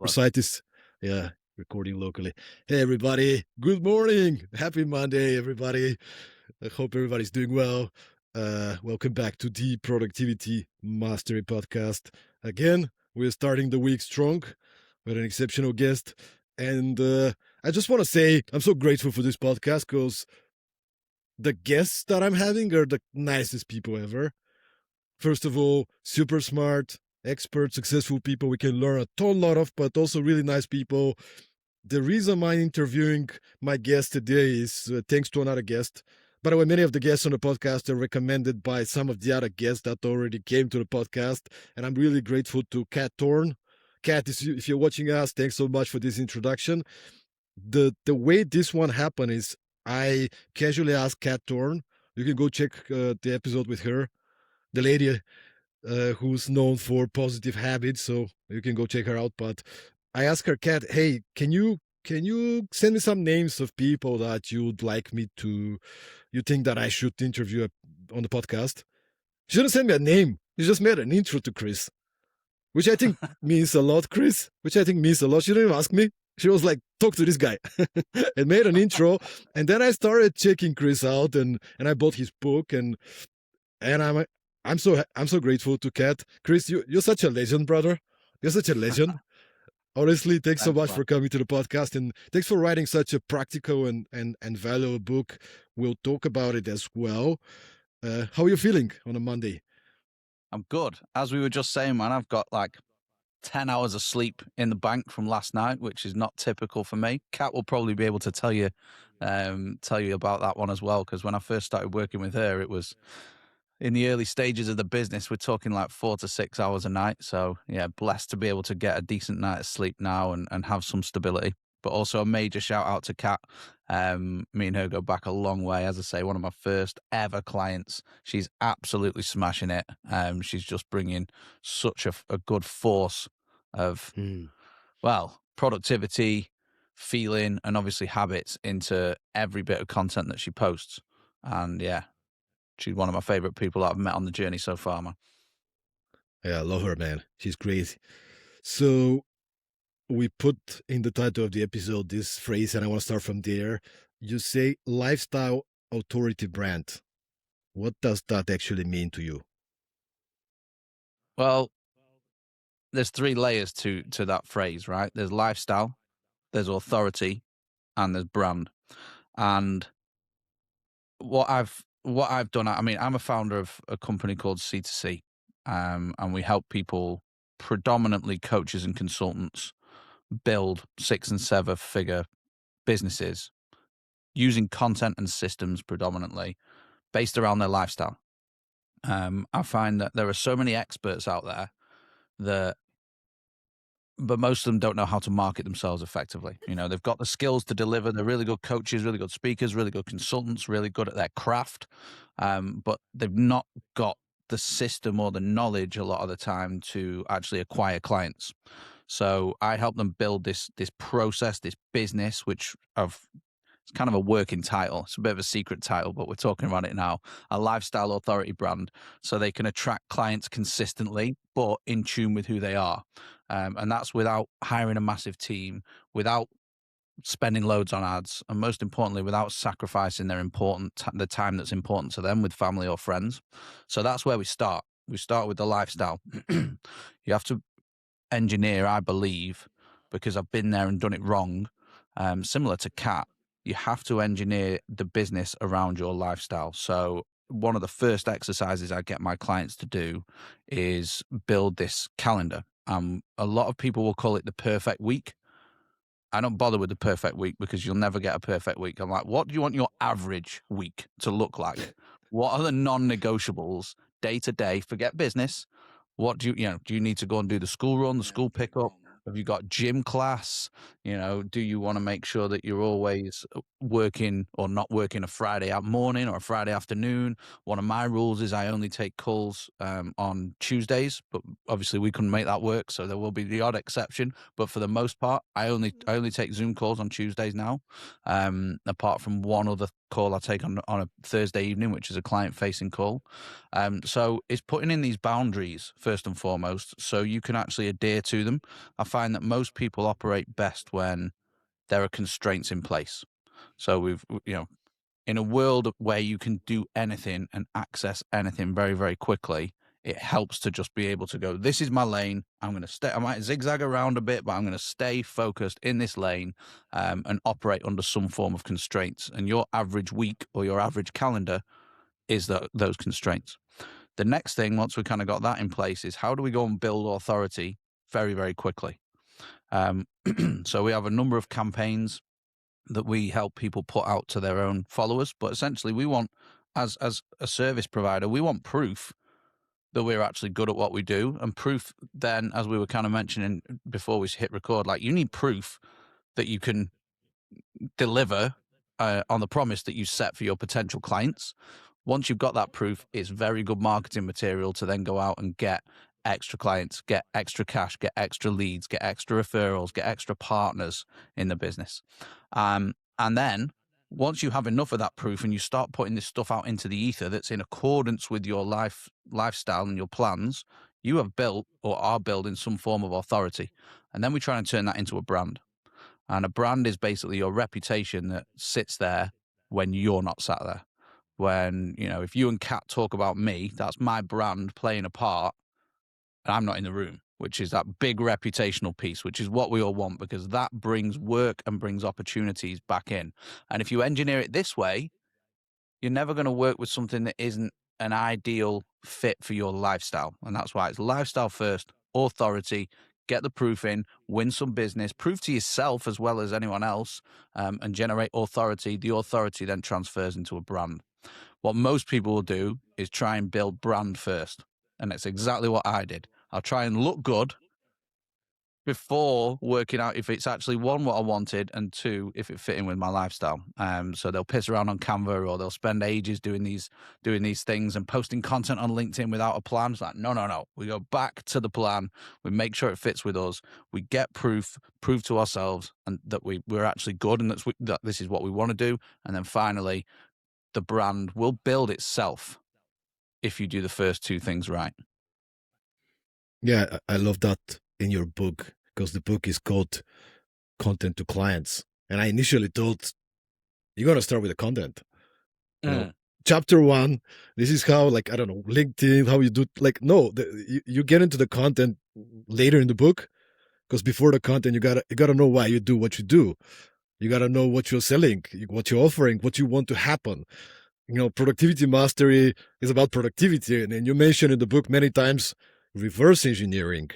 Our site is, yeah, recording locally. Hey, everybody. Good morning. Happy Monday, everybody. I hope everybody's doing well. Welcome back to the Productivity Mastery Podcast. Again, we're starting the week strong with an exceptional guest. And I just want to say I'm so grateful for this podcast because the guests that I'm having are the nicest people ever. First of all, super smart, expert, successful people we can learn a lot of, but also really nice people. The reason I'm interviewing my guest today is thanks to another guest. By the way, many of the guests on the podcast are recommended by some of the other guests that already came to the podcast, and I'm really grateful to Kat Thorne. Kat, if you're watching us, thanks so much for this introduction. The way this one happened is I casually asked Kat Thorne. You can go check the episode with her, the lady who's known for positive habits, so you can go check her out. But I asked her, Kat, hey, can you send me some names of people that you'd like me to, you think that I should interview on the podcast? She didn't send me a name. She just made an intro to Chris, which I think means a lot, Chris, which I think means a lot. She didn't even ask me. She was like, talk to this guy and made an intro. And then I started checking Chris out and I bought his book and I'm so grateful to Kat. Chris, you're such a legend, brother. You're such a legend. Honestly, thanks so much for coming to the podcast, and thanks for writing such a practical and valuable book. We'll talk about it as well. How are you feeling on a Monday? I'm good. As we were just saying, man, I've got like 10 hours of sleep in the bank from last night, which is not typical for me. Kat will probably be able to tell you about that one as well, because when I first started working with her, it was in the early stages of the business. We're talking like 4 to 6 hours a night. So yeah, blessed to be able to get a decent night of sleep now and have some stability. But also a major shout out to Kat. Me and her go back a long way. As I say, one of my first ever clients. She's absolutely smashing it. She's just bringing such a good force of, well, productivity, feeling, and obviously habits into every bit of content that she posts. And yeah, she's one of my favorite people that I've met on the journey so far, man. Yeah, I love her, man. She's great. So we put in the title of the episode this phrase, and I want to start from there. You say lifestyle authority brand. What does that actually mean to you? Well, there's 3 layers to that phrase, right? There's lifestyle, there's authority, and there's brand. And what I've done, I mean, I'm a founder of a company called C2C, and we help people, predominantly coaches and consultants, build 6 and 7 figure businesses using content and systems predominantly based around their lifestyle. I find that there are so many experts out there but most of them don't know how to market themselves effectively. You know, they've got the skills to deliver. They're really good coaches, really good speakers, really good consultants, really good at their craft. But they've not got the system or the knowledge a lot of the time to actually acquire clients. So I help them build this process, this business, which it's kind of a working title. It's a bit of a secret title, but we're talking about it now. A lifestyle authority brand, so they can attract clients consistently, but in tune with who they are. And that's without hiring a massive team, without spending loads on ads, and most importantly, without sacrificing the time that's important to them with family or friends. So that's where we start. We start with the lifestyle. You have to engineer, I believe, because I've been there and done it wrong, similar to Kat. You have to engineer the business around your lifestyle. So one of the first exercises I get my clients to do is build this calendar. A lot of people will call it the perfect week. I don't bother with the perfect week because you'll never get a perfect week. I'm like, what do you want your average week to look like? What are the non-negotiables day to day? Forget business. What do you need to go and do the school run, the school pickup? Have you got gym class? Do you want to make sure that you're always working or not working a Friday morning or a Friday afternoon? One of my rules is I only take calls on Tuesdays, but obviously we couldn't make that work, so there will be the odd exception. But for the most part, I only take Zoom calls on Tuesdays now, apart from one other call I take on a Thursday evening, which is a client-facing call. So it's putting in these boundaries first and foremost, so you can actually adhere to them. I find find that most people operate best when there are constraints in place. So in a world where you can do anything and access anything very, very quickly, it helps to just be able to go, this is my lane. I'm going to stay. I might zigzag around a bit, but I'm going to stay focused in this lane, and operate under some form of constraints. And your average week or your average calendar is those constraints. The next thing, once we kind of got that in place, is how do we go and build authority very, very quickly? So we have a number of campaigns that we help people put out to their own followers. But essentially, we want, as a service provider, we want proof that we're actually good at what we do. And proof then, as we were kind of mentioning before we hit record, like you need proof that you can deliver on the promise that you set for your potential clients. Once you've got that proof, it's very good marketing material to then go out and get extra clients, get extra cash, get extra leads, get extra referrals, get extra partners in the business. And then once you have enough of that proof and you start putting this stuff out into the ether that's in accordance with your lifestyle and your plans, you have built or are building some form of authority. And then we try and turn that into a brand. And a brand is basically your reputation that sits there when you're not sat there. When, if you and Kat talk about me, that's my brand playing a part and I'm not in the room, which is that big reputational piece, which is what we all want, because that brings work and brings opportunities back in. And if you engineer it this way, you're never going to work with something that isn't an ideal fit for your lifestyle. And that's why it's lifestyle first, authority, get the proof in, win some business, prove to yourself as well as anyone else, and generate authority. The authority then transfers into a brand. What most people will do is try and build brand first. And it's exactly what I did. I'll try and look good before working out if it's actually, one, what I wanted, and two, if it fit in with my lifestyle. So they'll piss around on Canva, or they'll spend ages doing these things and posting content on LinkedIn without a plan. It's like, no. We go back to the plan. We make sure it fits with us. We get proof to ourselves and that we're actually good and that this is what we want to do. And then finally, the brand will build itself if you do the first two things right. Yeah, I love that in your book, because the book is called Content to Clients. And I initially thought you're going to start with the content. Chapter 1, this is how, like, I don't know, LinkedIn, how you do, like, no, you get into the content later in the book, because before the content, you gotta know why you do what you do. You gotta know what you're selling, what you're offering, what you want to happen. Productivity mastery is about productivity. And then you mentioned in the book many times reverse engineering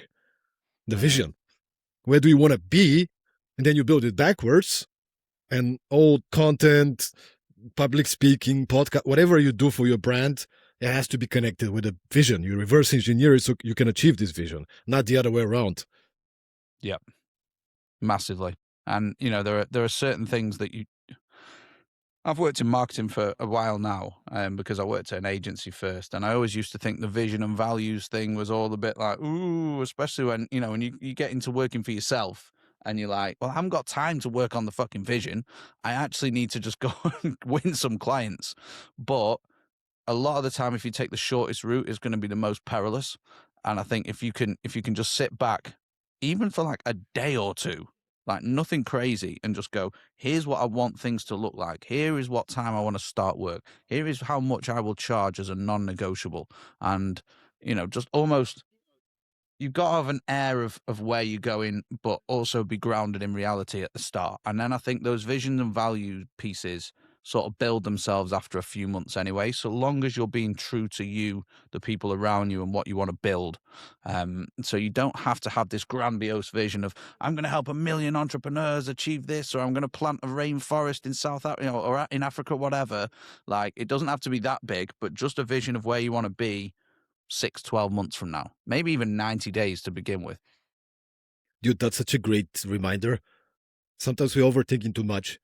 the vision. Where do you want to be? And then you build it backwards. And all content, public speaking, podcast, whatever you do for your brand, it has to be connected with a vision. You reverse engineer it so you can achieve this vision, not the other way around. Yep. Massively. And, there are certain things that I've worked in marketing for a while now, because I worked at an agency first, and I always used to think the vision and values thing was all a bit like, ooh, especially when, when you get into working for yourself and you're like, well, I haven't got time to work on the fucking vision. I actually need to just go and win some clients. But a lot of the time, if you take the shortest route, it's going to be the most perilous. And I think if you can just sit back, even for like a day or two, like nothing crazy, and just go, here's what I want things to look like. Here is what time I want to start work. Here is how much I will charge as a non-negotiable. And, just almost, you've got to have an air of where you're going, but also be grounded in reality at the start. And then I think those visions and value pieces sort of build themselves after a few months anyway, so long as you're being true to you, the people around you, and what you want to build. So you don't have to have this grandiose vision of, I'm going to help 1 million entrepreneurs achieve this, or I'm going to plant a rainforest in South Africa, or in Africa, whatever. Like, it doesn't have to be that big, but just a vision of where you want to be 6-12 months from now, maybe even 90 days to begin with. Dude, that's such a great reminder. Sometimes we're overthinking too much.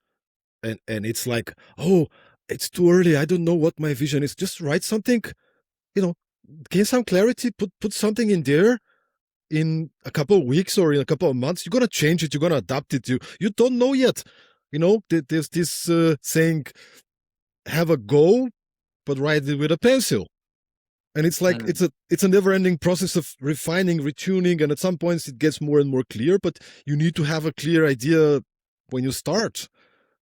And it's like, oh, it's too early. I don't know what my vision is. Just write something, gain some clarity, put something in there. In a couple of weeks or in a couple of months, you're going to change it. You're going to adapt it. You don't know yet. There's this saying, have a goal, but write it with a pencil. And it's like Mm. it's a never-ending process of refining, retuning, and at some points it gets more and more clear, but you need to have a clear idea when you start,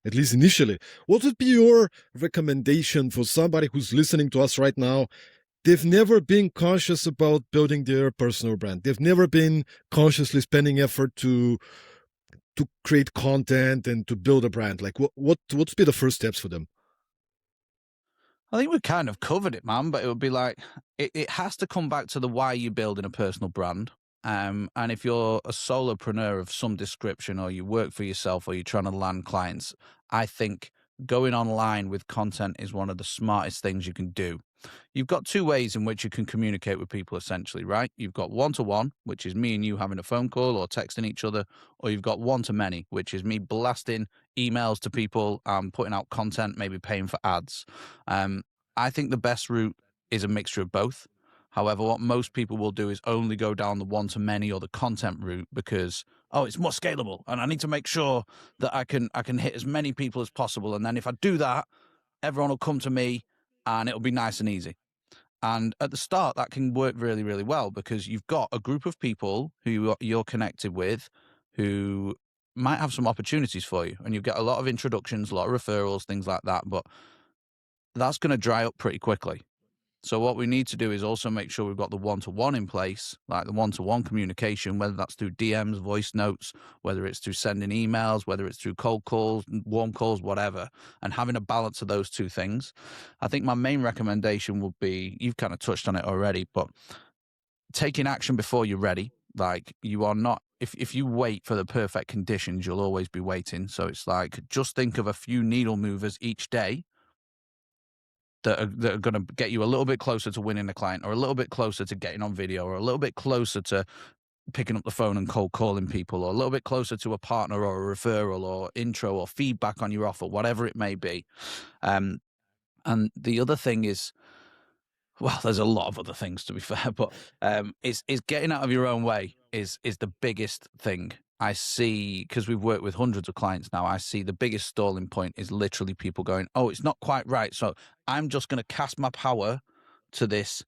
at least initially. What would be your recommendation for somebody who's listening to us right now? They've never been conscious about building their personal brand. They've never been consciously spending effort to create content and to build a brand. Like what's be the first steps for them? I think we kind of covered it, man, but it would be like it has to come back to the why you're building a personal brand. And if you're a solopreneur of some description, or you work for yourself, or you're trying to land clients, I think going online with content is one of the smartest things you can do. You've got two ways in which you can communicate with people, essentially, right? You've got one to one, which is me and you having a phone call or texting each other, or you've got one to many, which is me blasting emails to people, putting out content, maybe paying for ads. Um, I think the best route is a mixture of both. However, what most people will do is only go down the one to many or the content route because, oh, it's more scalable and I need to make sure that I can hit as many people as possible. And then if I do that, everyone will come to me and it'll be nice and easy. And at the start, that can work really, really well because you've got a group of people who you're connected with who might have some opportunities for you. And you get a lot of introductions, a lot of referrals, things like that. But that's going to dry up pretty quickly. So what we need to do is also make sure we've got the one-to-one in place, like the one-to-one communication, whether that's through DMs, voice notes, whether it's through sending emails, whether it's through cold calls, warm calls, whatever, and having a balance of those two things. I think my main recommendation would be, you've kind of touched on it already, but taking action before you're ready. Like you are not, if you wait for the perfect conditions, you'll always be waiting. So it's like, just think of a few needle movers each day that are going to get you a little bit closer to winning a client, or a little bit closer to getting on video, or a little bit closer to picking up the phone and cold calling people, or a little bit closer to a partner or a referral or intro or feedback on your offer, whatever it may be. And the other thing is, well, there's a lot of other things to be fair, but is getting out of your own way is the biggest thing. I see, because we've worked with hundreds of clients now, I see the biggest stalling point is literally people going, oh, it's not quite right. So I'm just going to cast my power to this.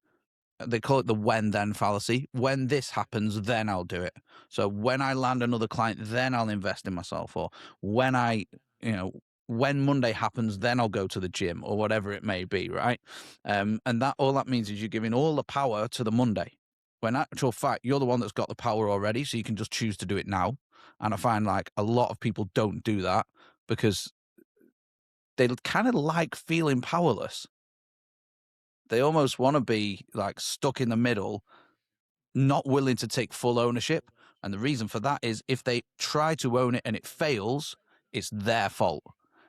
They call it the when then fallacy. When this happens, then I'll do it. So when I land another client, then I'll invest in myself. Or when I, you know, when Monday happens, then I'll go to the gym, or whatever it may be, right? And that all that means is you're giving all the power to the Monday. When actual fact, you're the one that's got the power already, so you can just choose to do it now. And I find like a lot of people don't do that because they kind of like feeling powerless. They almost want to be like stuck in the middle, not willing to take full ownership. And the reason for that is if they try to own it and it fails, it's their fault.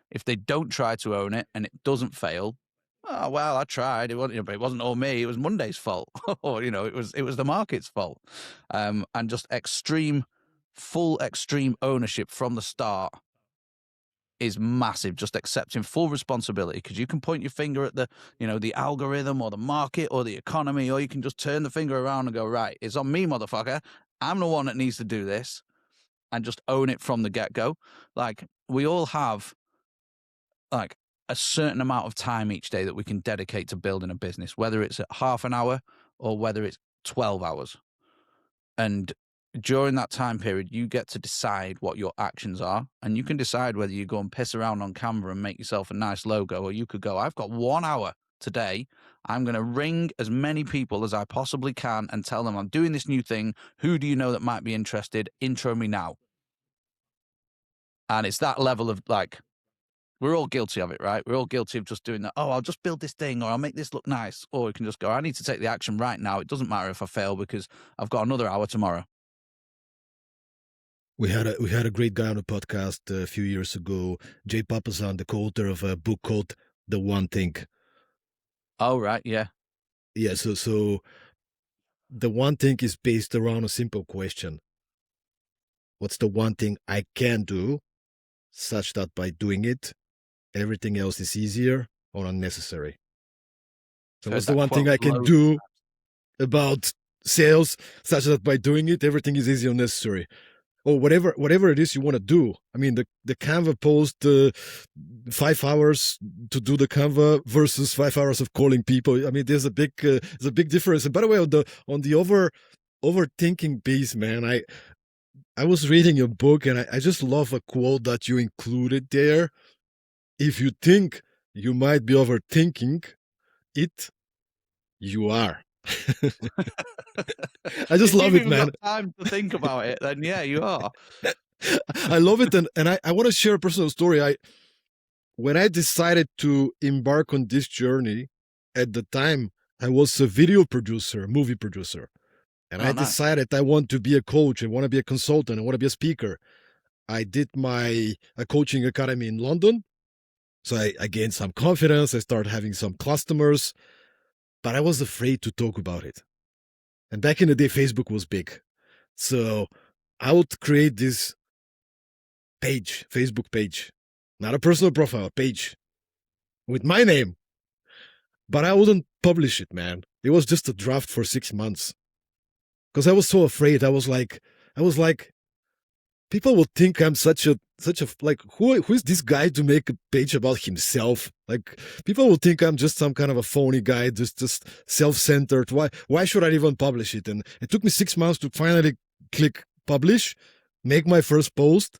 If they don't try to own it and it doesn't fail, oh well, I tried. It wasn't, but it wasn't all me. It was Monday's fault, or it was the market's fault. And just full extreme ownership from the start is massive. Just accepting full responsibility, because you can point your finger at the algorithm or the market or the economy, or you can just turn the finger around and go, right, it's on me, motherfucker. I'm the one that needs to do this, and just own it from the get-go. Like, we all have like a certain amount of time each day that we can dedicate to building a business, whether it's at half an hour or whether it's 12 hours. And during that time period, you get to decide what your actions are. And you can decide whether you go and piss around on Canva and make yourself a nice logo, or you could go, I've got 1 hour today. I'm going to ring as many people as I possibly can and tell them I'm doing this new thing. Who do you know that might be interested? Intro me now. And it's that level of like, we're all guilty of it, right? We're all guilty of just doing that. Oh, I'll just build this thing, or I'll make this look nice. Or we can just go, I need to take the action right now. It doesn't matter if I fail because I've got another hour tomorrow. We had a great guy on the podcast a few years ago, Jay Papasan, the co-author of a book called The One Thing. Oh, right, yeah. Yeah, so the one thing is based around a simple question. What's the one thing I can do such that by doing it, everything else is easier or unnecessary? So I've heard what's the that one thing quote I can loads. do about sales such that by doing it, everything is easy or necessary? or whatever it is you want to do. I mean, the Canva post, 5 hours to do the Canva versus 5 hours of calling people. I mean, there's a big difference. And by the way, on the overthinking piece, man, I was reading your book and I just love a quote that you included there. If you think you might be overthinking it, you are. I just If love you've it, even man. got time to think about it, then yeah, you are. I love it, and I want to share a personal story. When I decided to embark on this journey, at the time I was a video producer, movie producer, and I Oh, nice. decided I want to be a coach, I want to be a consultant, I want to be a speaker. I did my a coaching academy in London, so I gained some confidence. I started having some customers, but I was afraid to talk about it. And back in the day, Facebook was big, so I would create this page, Facebook page, not a personal profile, page with my name, but I wouldn't publish it, man. It was just a draft for 6 months because I was so afraid. I was like, people will think I'm such a like who is this guy to make a page about himself? Like people will think I'm just some kind of a phony guy, just self-centered. Why should I even publish it? And it took me 6 months to finally click publish, make my first post,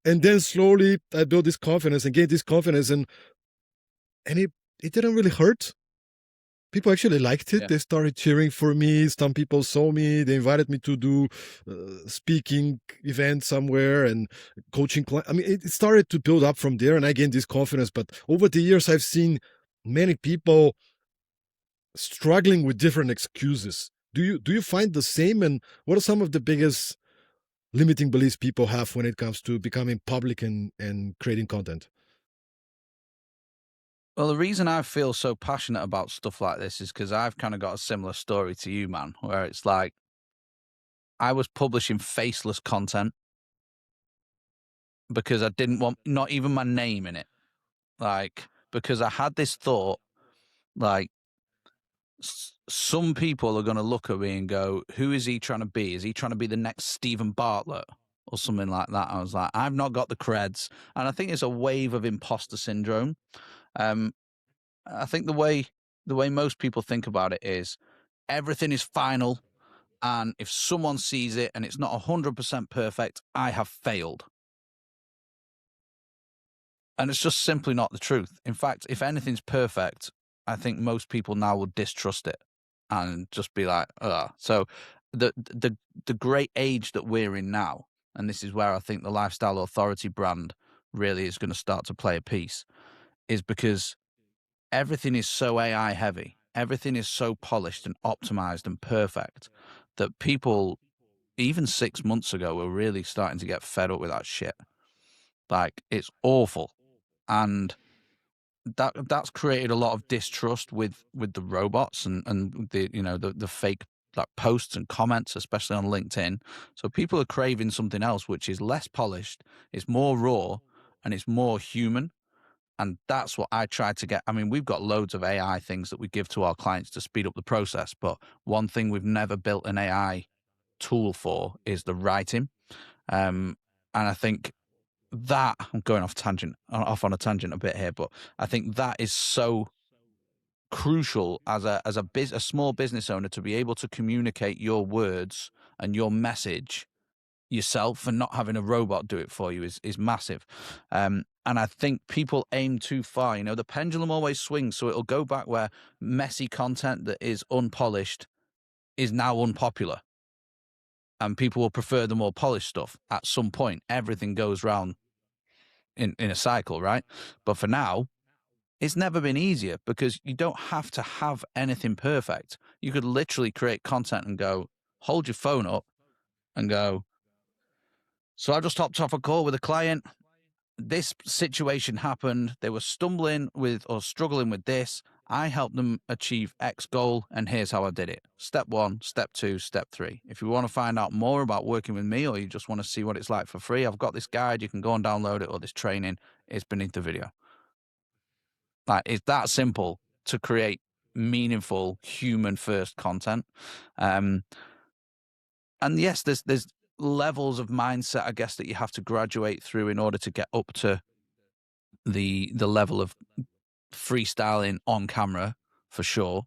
and then slowly I built this confidence and gained this confidence, and it didn't really hurt. People actually liked it. Yeah. They started cheering for me. Some people saw me. They invited me to do speaking event somewhere and coaching. I mean, it started to build up from there, and I gained this confidence. But over the years, I've seen many people struggling with different excuses. Do you find the same? And what are some of the biggest limiting beliefs people have when it comes to becoming public and creating content? Well, the reason I feel so passionate about stuff like this is because I've kind of got a similar story to you, man, where it's like I was publishing faceless content because I didn't want not even my name in it. Like, because I had this thought, like, some people are going to look at me and go, who is he trying to be? Is he trying to be the next Stephen Bartlett or something like that? I was like, I've not got the creds. And I think it's a wave of imposter syndrome. Um, I think the way most people think about it is everything is final. And if someone sees it and it's not 100% perfect, I have failed. And it's just simply not the truth. In fact, if anything's perfect, I think most people now will distrust it and just be like, ugh. So the great age that we're in now, and this is where I think the lifestyle authority brand really is going to start to play a piece, is because everything is so AI heavy, everything is so polished and optimized and perfect that people, even 6 months ago, were really starting to get fed up with that shit. Like, it's awful. And that's created a lot of distrust with the robots and the fake like posts and comments, especially on LinkedIn. So people are craving something else which is less polished, it's more raw, and it's more human. And that's what I try to get. I mean, we've got loads of AI things that we give to our clients to speed up the process, but one thing we've never built an AI tool for is the writing. And I think that I'm going off on a tangent a bit here, but I think that is so crucial as a small business owner to be able to communicate your words and your message yourself and not having a robot do it for you is massive. And I think people aim too far. You know, the pendulum always swings, so it'll go back where messy content that is unpolished is now unpopular, and people will prefer the more polished stuff. At some point, everything goes round in a cycle, right? But for now, it's never been easier because you don't have to have anything perfect. You could literally create content and go, hold your phone up and go, so I just hopped off a call with a client. This situation happened. They were stumbling with or struggling with this. I helped them achieve X goal, and here's how I did it. Step 1, step 2, step 3. If you want to find out more about working with me or you just want to see what it's like for free, I've got this guide. You can go and download it, or this training is beneath the video. Like, it's that simple to create meaningful human first content. And yes, there's levels of mindset, I guess, that you have to graduate through in order to get up to the level of freestyling on camera for sure.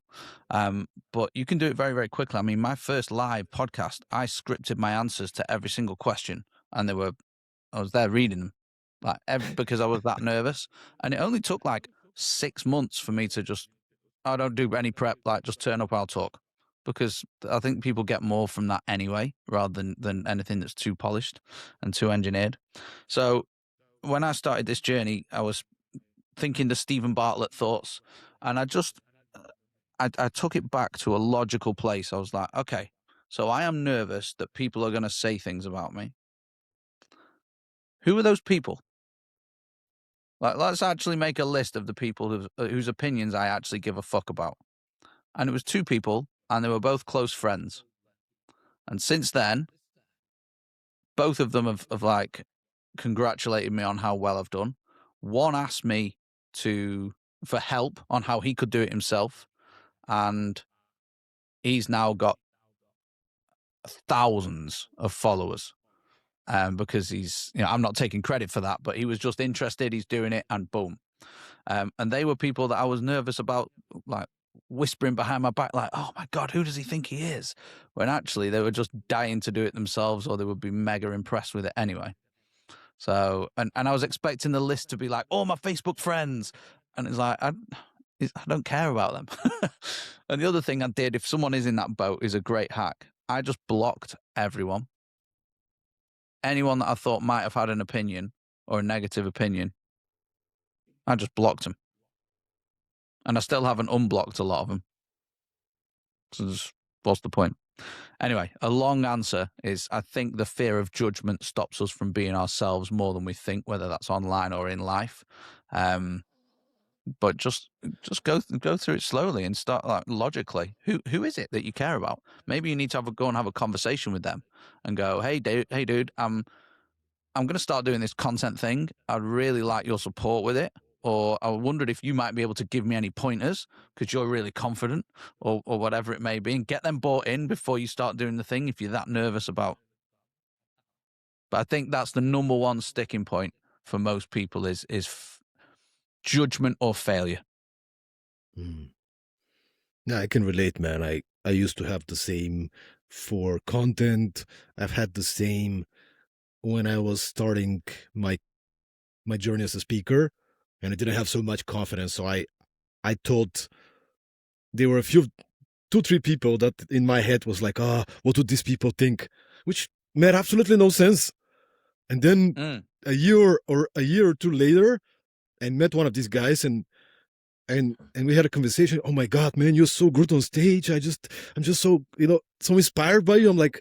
But you can do it very, very quickly. I mean, my first live podcast, I scripted my answers to every single question, and I was there reading them, like because I was that nervous, and it only took like 6 months for me to just, I don't do any prep, like just turn up, I'll talk, because I think people get more from that anyway, rather than anything that's too polished and too engineered. So when I started this journey, I was thinking the Stephen Bartlett thoughts, and I took it back to a logical place. I was like, okay, so I am nervous that people are going to say things about me. Who are those people? Like, let's actually make a list of the people whose opinions I actually give a fuck about. And it was two people, and they were both close friends. And since then, both of them have like congratulated me on how well I've done. One asked me for help on how he could do it himself, and he's now got thousands of followers. Because I'm not taking credit for that, but he was just interested. He's doing it, and boom. And they were people that I was nervous about, like whispering behind my back, like, "Oh my god, who does he think he is?" When actually they were just dying to do it themselves, or they would be mega impressed with it anyway. So, and I was expecting the list to be like all my Facebook friends, and it's like I don't care about them. And the other thing I did, if someone is in that boat, is a great hack. I just blocked everyone. Anyone that I thought might have had an opinion or a negative opinion, I just blocked them. And I still haven't unblocked a lot of them. So what's the point? Anyway, a long answer is I think the fear of judgment stops us from being ourselves more than we think, whether that's online or in life. But just go through it slowly and start like logically. Who is it that you care about? Maybe you need to go and have a conversation with them and go, hey dude, I'm going to start doing this content thing. I'd really like your support with it. Or I wondered if you might be able to give me any pointers because you're really confident, or whatever it may be, and get them bought in before you start doing the thing if you're that nervous about. But I think that's the number one sticking point for most people is judgment or failure. Mm. Yeah, I can relate, man. I used to have the same for content. I've had the same when I was starting my journey as a speaker, and I didn't have so much confidence. So I thought there were a few, two, three people that in my head was like, what would these people think? Which made absolutely no sense. And then Mm. a year or two later, I met one of these guys, and we had a conversation. Oh my god, man, you're so good on stage. I'm just so so inspired by you. I'm like,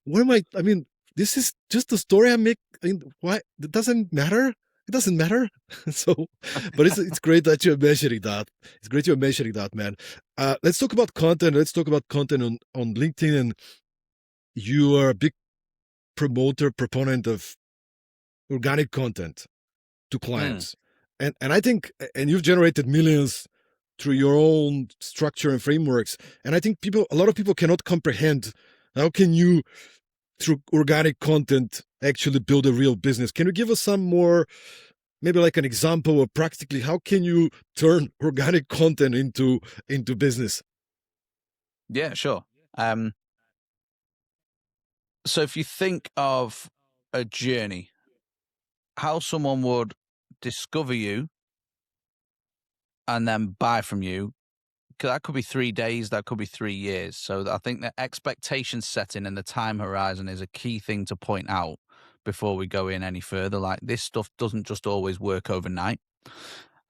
what am I mean, this is just a story I make. I mean, why it doesn't matter? It doesn't matter. So, but it's great that you're mentioning that. It's great you're mentioning that, man. Let's talk about content. Let's talk about content on LinkedIn. And you are a big proponent of organic content to clients. And I think, and you've generated millions through your own structure and frameworks. And I think a lot of people cannot comprehend how can you, through organic content, actually build a real business. Can you give us some more, maybe like an example of practically how can you turn organic content into business? Yeah, sure. So if you think of a journey, how someone would discover you and then buy from you, that could be 3 days, that could be 3 years. So I think the expectation setting and the time horizon is a key thing to point out before we go in any further. Like, this stuff doesn't just always work overnight.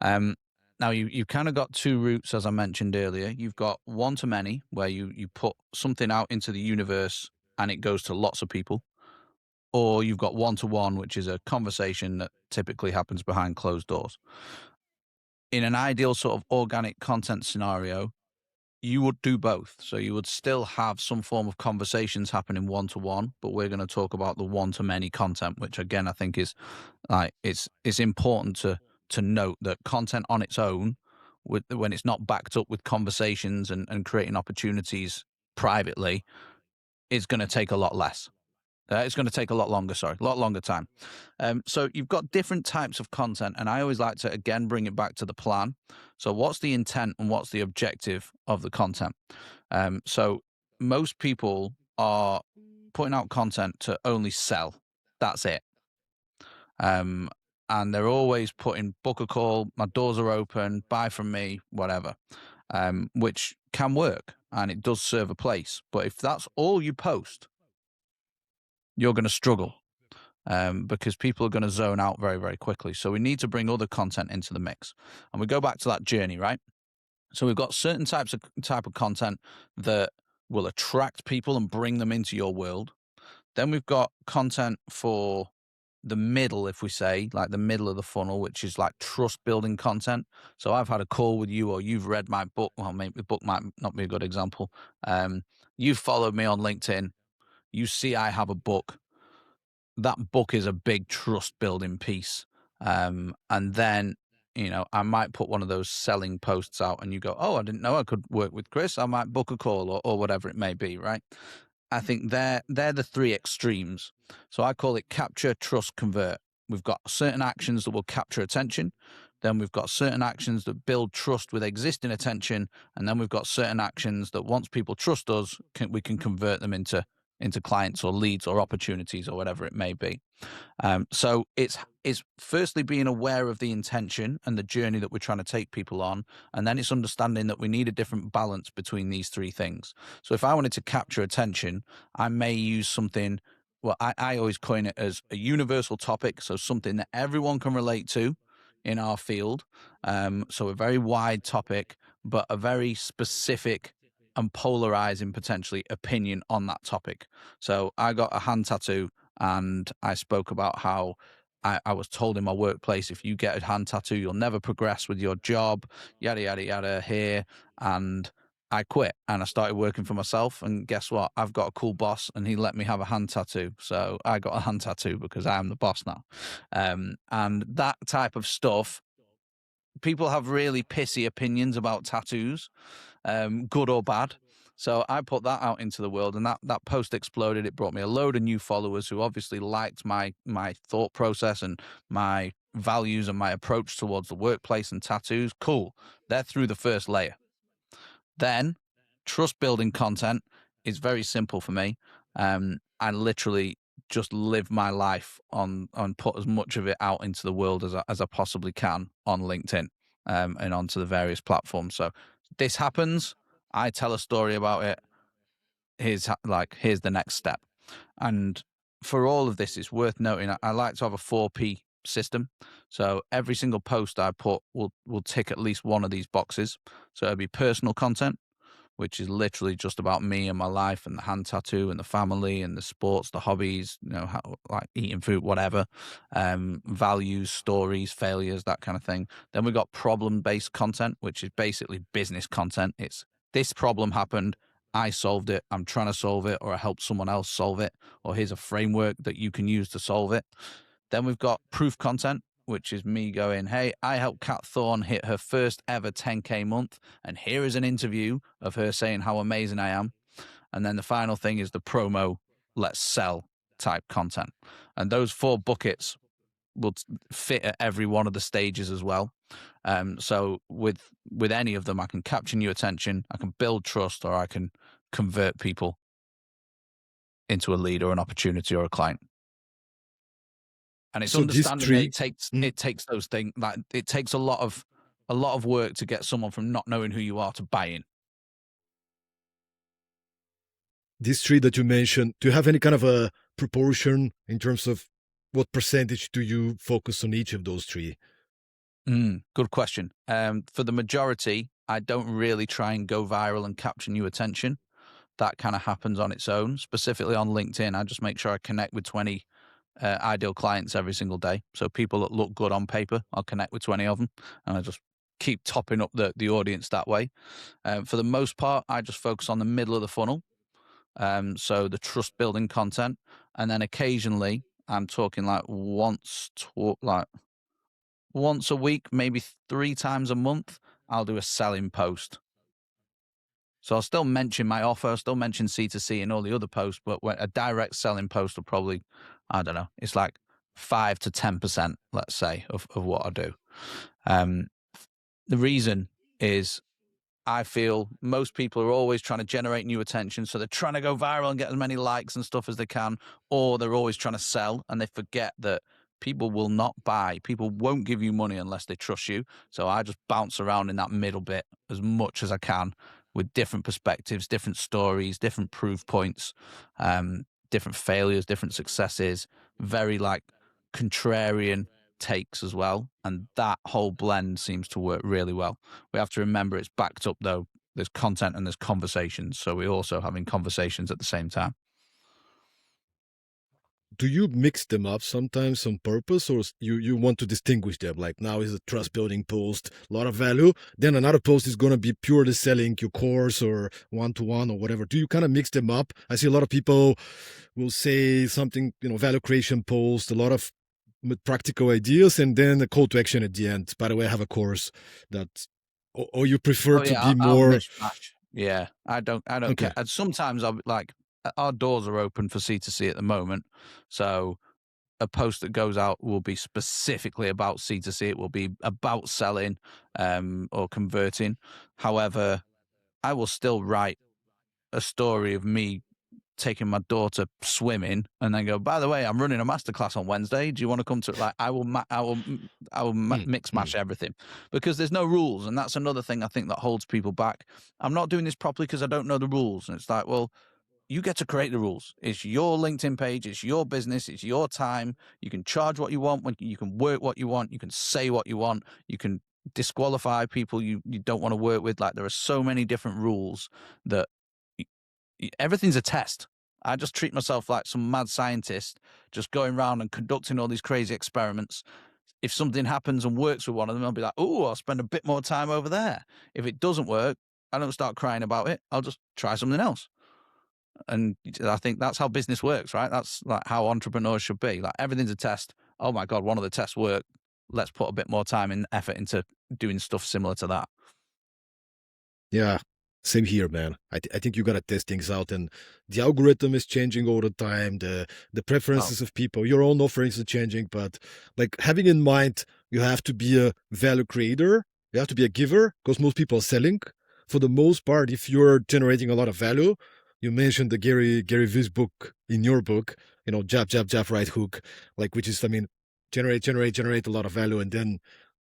Now you've kind of got two routes, as I mentioned earlier. You've got one to many, where you put something out into the universe and it goes to lots of people. Or you've got one to one, which is a conversation that typically happens behind closed doors. In an ideal sort of organic content scenario, you would do both. So you would still have some form of conversations happening one to one, but we're going to talk about the one to many content, which again I think is like it's important to note that content on its own, when it's not backed up with conversations and creating opportunities privately, is going to take a lot less. It's going to take a lot longer, sorry, a lot longer time. So you've got different types of content, and I always like to again bring it back to the plan. So what's the intent and what's the objective of the content? So most people are putting out content to only sell. That's it. Um, and they're always putting book a call, my doors are open, buy from me, whatever, which can work and it does serve a place. But if that's all you post, you're going to struggle because people are going to zone out very, very quickly. So we need to bring other content into the mix. And we go back to that journey, right? So we've got certain type of content that will attract people and bring them into your world. Then we've got content for the middle, if we say, like the middle of the funnel, which is like trust building content. So I've had a call with you or you've read my book. Well, maybe the book might not be a good example. You've followed me on LinkedIn. You see I have a book. That book is a big trust building piece. And then, I might put one of those selling posts out and you go, oh, I didn't know I could work with Chris. I might book a call or whatever it may be, right? I think they're the three extremes. So I call it capture, trust, convert. We've got certain actions that will capture attention. Then we've got certain actions that build trust with existing attention. And then we've got certain actions that once people trust us, we can convert them into clients or leads or opportunities or whatever it may be. So it's firstly being aware of the intention and the journey that we're trying to take people on, and then it's understanding that we need a different balance between these three things. So if I wanted to capture attention, I may use something. Well, I always coin it as a universal topic, so something that everyone can relate to in our field. So a very wide topic, but a very specific and polarizing potentially opinion on that topic. So I got a hand tattoo and I spoke about how I was told in my workplace, if you get a hand tattoo, you'll never progress with your job, yada, yada, yada here. And I quit and I started working for myself. And guess what? I've got a cool boss and he let me have a hand tattoo. So I got a hand tattoo because I am the boss now. And that type of stuff, people have really pissy opinions about tattoos, good or bad. So I put that out into the world, and that post exploded. It brought me a load of new followers who obviously liked my thought process and my values and my approach towards the workplace and tattoos. Cool. They're through the first layer. Then trust building content is very simple for me. I literally just live my life on put as much of it out into the world as I possibly can on LinkedIn, and onto the various platforms. So this happens. I tell a story about it. Here's the next step. And for all of this, it's worth noting I like to have a 4P system. So every single post I put will tick at least one of these boxes. So it'll be personal content, which is literally just about me and my life and the hand tattoo and the family and the sports, the hobbies, like eating food, whatever, values, stories, failures, that kind of thing. Then we've got problem-based content, which is basically business content. It's this problem happened, I solved it, I'm trying to solve it, or I helped someone else solve it, or here's a framework that you can use to solve it. Then we've got proof content, which is me going, hey, I helped Kat Thorne hit her first ever 10K month. And here is an interview of her saying how amazing I am. And then the final thing is the promo, let's sell type content. And those four buckets will fit at every one of the stages as well. So with any of them, I can capture new attention, I can build trust, or I can convert people into a lead or an opportunity or a client. And it's So these understanding that three, it takes mm, it takes those things, like it takes a lot of work to get someone from not knowing who you are to buy in. these three that you mentioned, do you have any kind of a proportion in terms of what percentage do you focus on each of those three? Good question. For the majority, I don't really try and go viral and capture new attention. That kind of happens on its own. Specifically on LinkedIn, I just make sure I connect with 20 ideal clients every single day. So people that look good on paper, I'll connect with 20 of them, and I just keep topping up the audience that way. For the most part, I just focus on the middle of the funnel. So the trust building content, and then occasionally I'm talking like once a week, maybe 3 times a month, I'll do a selling post. So I'll still mention my offer, I'll still mention C2C and all the other posts, but when a direct selling post will probably, I don't know, it's like 5 to 10%, let's say, of what I do. Um, the reason is I feel most people are always trying to generate new attention. So they're trying to go viral and get as many likes and stuff as they can, or they're always trying to sell and they forget that people will not buy. People won't give you money unless they trust you. So I just bounce around in that middle bit as much as I can with different perspectives, different stories, different proof points, different failures, different successes, very like contrarian takes as well. And that whole blend seems to work really well. We have to remember it's backed up though. There's content and there's conversations. So we're also having conversations at the same time. Do you mix them up sometimes on purpose, or you want to distinguish them? Like now is a trust building post, a lot of value. Then another post is going to be purely selling your course or one to one or whatever. Do you kind of mix them up? I see a lot of people will say something, value creation post, a lot of with practical ideas, and then a call to action at the end. By the way, I have a course that, or you prefer Oh to yeah, be I'll more mishmash. Yeah, I don't okay. care. And sometimes I'll be like, our doors are open for C2C at the moment, so a post that goes out will be specifically about C2C. It will be about selling, or converting. However, I will still write a story of me taking my daughter swimming and then go, by the way, I'm running a masterclass on Wednesday. Do you want to come to it? Like, I will Mm, mix mm. mash everything because there's no rules. And that's another thing I think that holds people back. I'm not doing this properly because I don't know the rules. And it's like, well, you get to create the rules. It's your LinkedIn page. It's your business. It's your time. You can charge what you want. When you can work what you want. You can say what you want. You can disqualify people you don't want to work with. Like there are so many different rules that everything's a test. I just treat myself like some mad scientist, just going around and conducting all these crazy experiments. If something happens and works with one of them, I'll be like, oh, I'll spend a bit more time over there. If it doesn't work, I don't start crying about it. I'll just try something else. And I think that's how business works, right? That's like how entrepreneurs should be. Like everything's a test. Oh my God, one of the tests worked. Let's put a bit more time and effort into doing stuff similar to that. Yeah, same here, man. I think you gotta test things out, and the algorithm is changing all the time. The Oh, preferences of people, your own offerings are changing, but like having in mind, you have to be a value creator. You have to be a giver because most people are selling. For the most part, if you're generating a lot of value, you mentioned the Gary V's book in your book, jab, jab, jab, right hook, like which is, I mean, generate a lot of value, and then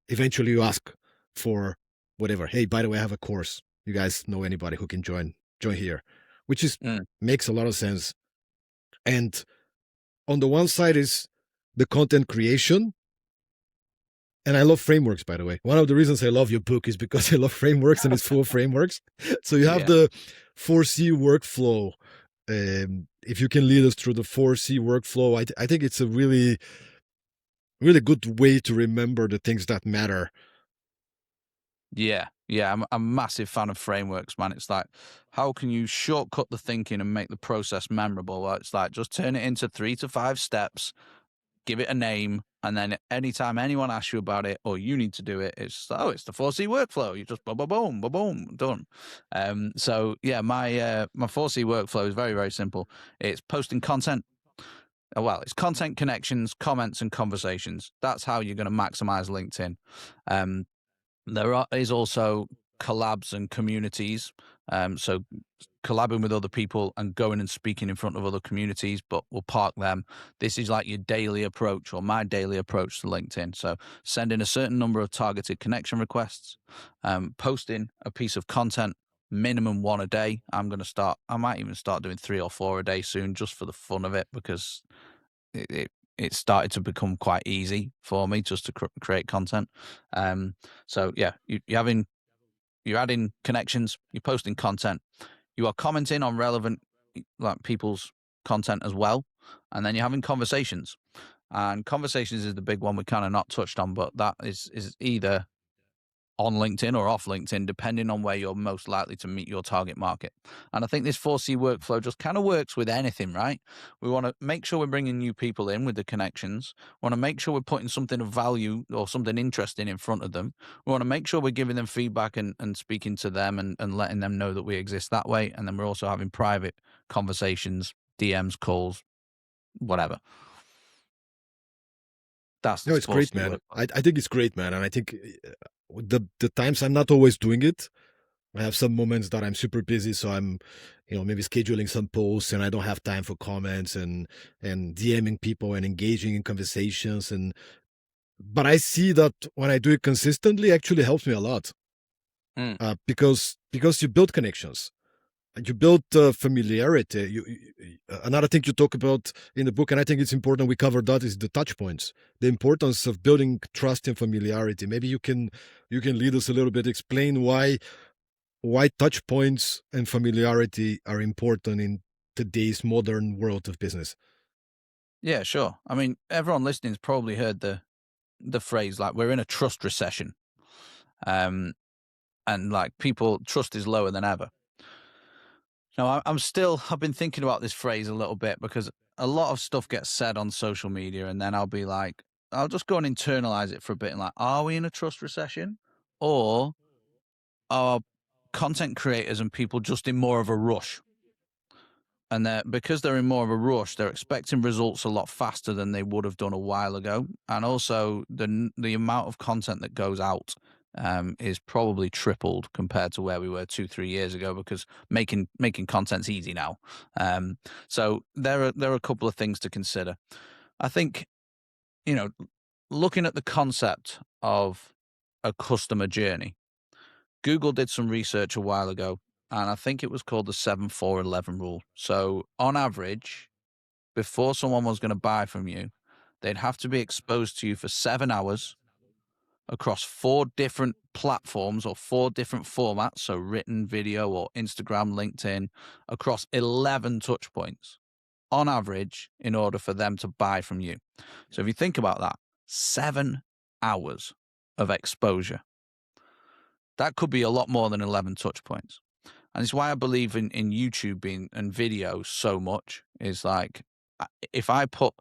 eventually you ask for whatever. Hey, by the way, I have a course, you guys know anybody who can join here, which is mm, makes a lot of sense. And on the one side is the content creation, and I love frameworks, by the way. One of the reasons I love your book is because I love frameworks and it's full of frameworks. So you have yeah. the 4C workflow. If you can lead us through the 4C workflow, I think it's a really good way to remember the things that matter. Yeah, yeah, I'm a massive fan of frameworks, man. It's like, how can you shortcut the thinking and make the process memorable? Well, it's like just turn it into 3 to 5 steps, give it a name, and then anytime anyone asks you about it or you need to do it, it's oh, it's the 4C workflow. You just boom, boom, boom, boom, boom, done. So yeah, my 4C workflow is very, very simple. It's posting content. Well, it's content, connections, comments, and conversations. That's how you're going to maximize LinkedIn. Um, is also collabs and communities. So collabing with other people and going and speaking in front of other communities, but we'll park them. This is like your daily approach or my daily approach to LinkedIn. So sending a certain number of targeted connection requests, posting a piece of content, minimum one a day. I might even start doing 3 or 4 a day soon just for the fun of it because it started to become quite easy for me just to create content. So yeah, you're adding connections, you're posting content, you are commenting on relevant like people's content as well, and then you're having conversations. And conversations is the big one we kind of not touched on, but that is either on LinkedIn or off LinkedIn, depending on where you're most likely to meet your target market. And I think this 4C workflow just kind of works with anything, right? We want to make sure we're bringing new people in with the connections. We want to make sure we're putting something of value or something interesting in front of them. We want to make sure we're giving them feedback and speaking to them and letting them know that we exist that way. And then we're also having private conversations, DMs, calls, whatever. That's No, this it's great, 4C man. workflow. I think it's great, man. And I think the times I'm not always doing it. I have some moments that I'm super busy, so I'm, maybe scheduling some posts, and I don't have time for comments and DMing people and engaging in conversations. And but I see that when I do it consistently, it actually helps me a lot, Mm. because you build connections. You build familiarity. Another thing you talk about in the book, and I think it's important we cover that, is the touch points. The importance of building trust and familiarity. Maybe you can lead us a little bit, explain why touch points and familiarity are important in today's modern world of business. Yeah, sure. I mean, everyone listening's probably heard the phrase like we're in a trust recession. And like people trust is lower than ever. Now, I've been thinking about this phrase a little bit because a lot of stuff gets said on social media, and then I'll be like, I'll just go and internalize it for a bit and like, are we in a trust recession? Or are content creators and people just in more of a rush? And because they're in more of a rush, they're expecting results a lot faster than they would have done a while ago. And also, the amount of content that goes out is probably tripled compared to where we were 2-3 years ago because making content's easy now. So there are a couple of things to consider. I think, you know, looking at the concept of a customer journey, Google did some research a while ago, and I think it was called the 7-4-11 rule. So, on average, before someone was going to buy from you, they'd have to be exposed to you for 7 hours across 4 different platforms or 4 different formats. So, written, video, or Instagram, LinkedIn, across 11 touch points on average in order for them to buy from you. So, if you think about that, 7 hours of exposure. That could be a lot more than 11 touch points. And it's why I believe in YouTube being and video so much is like, if I put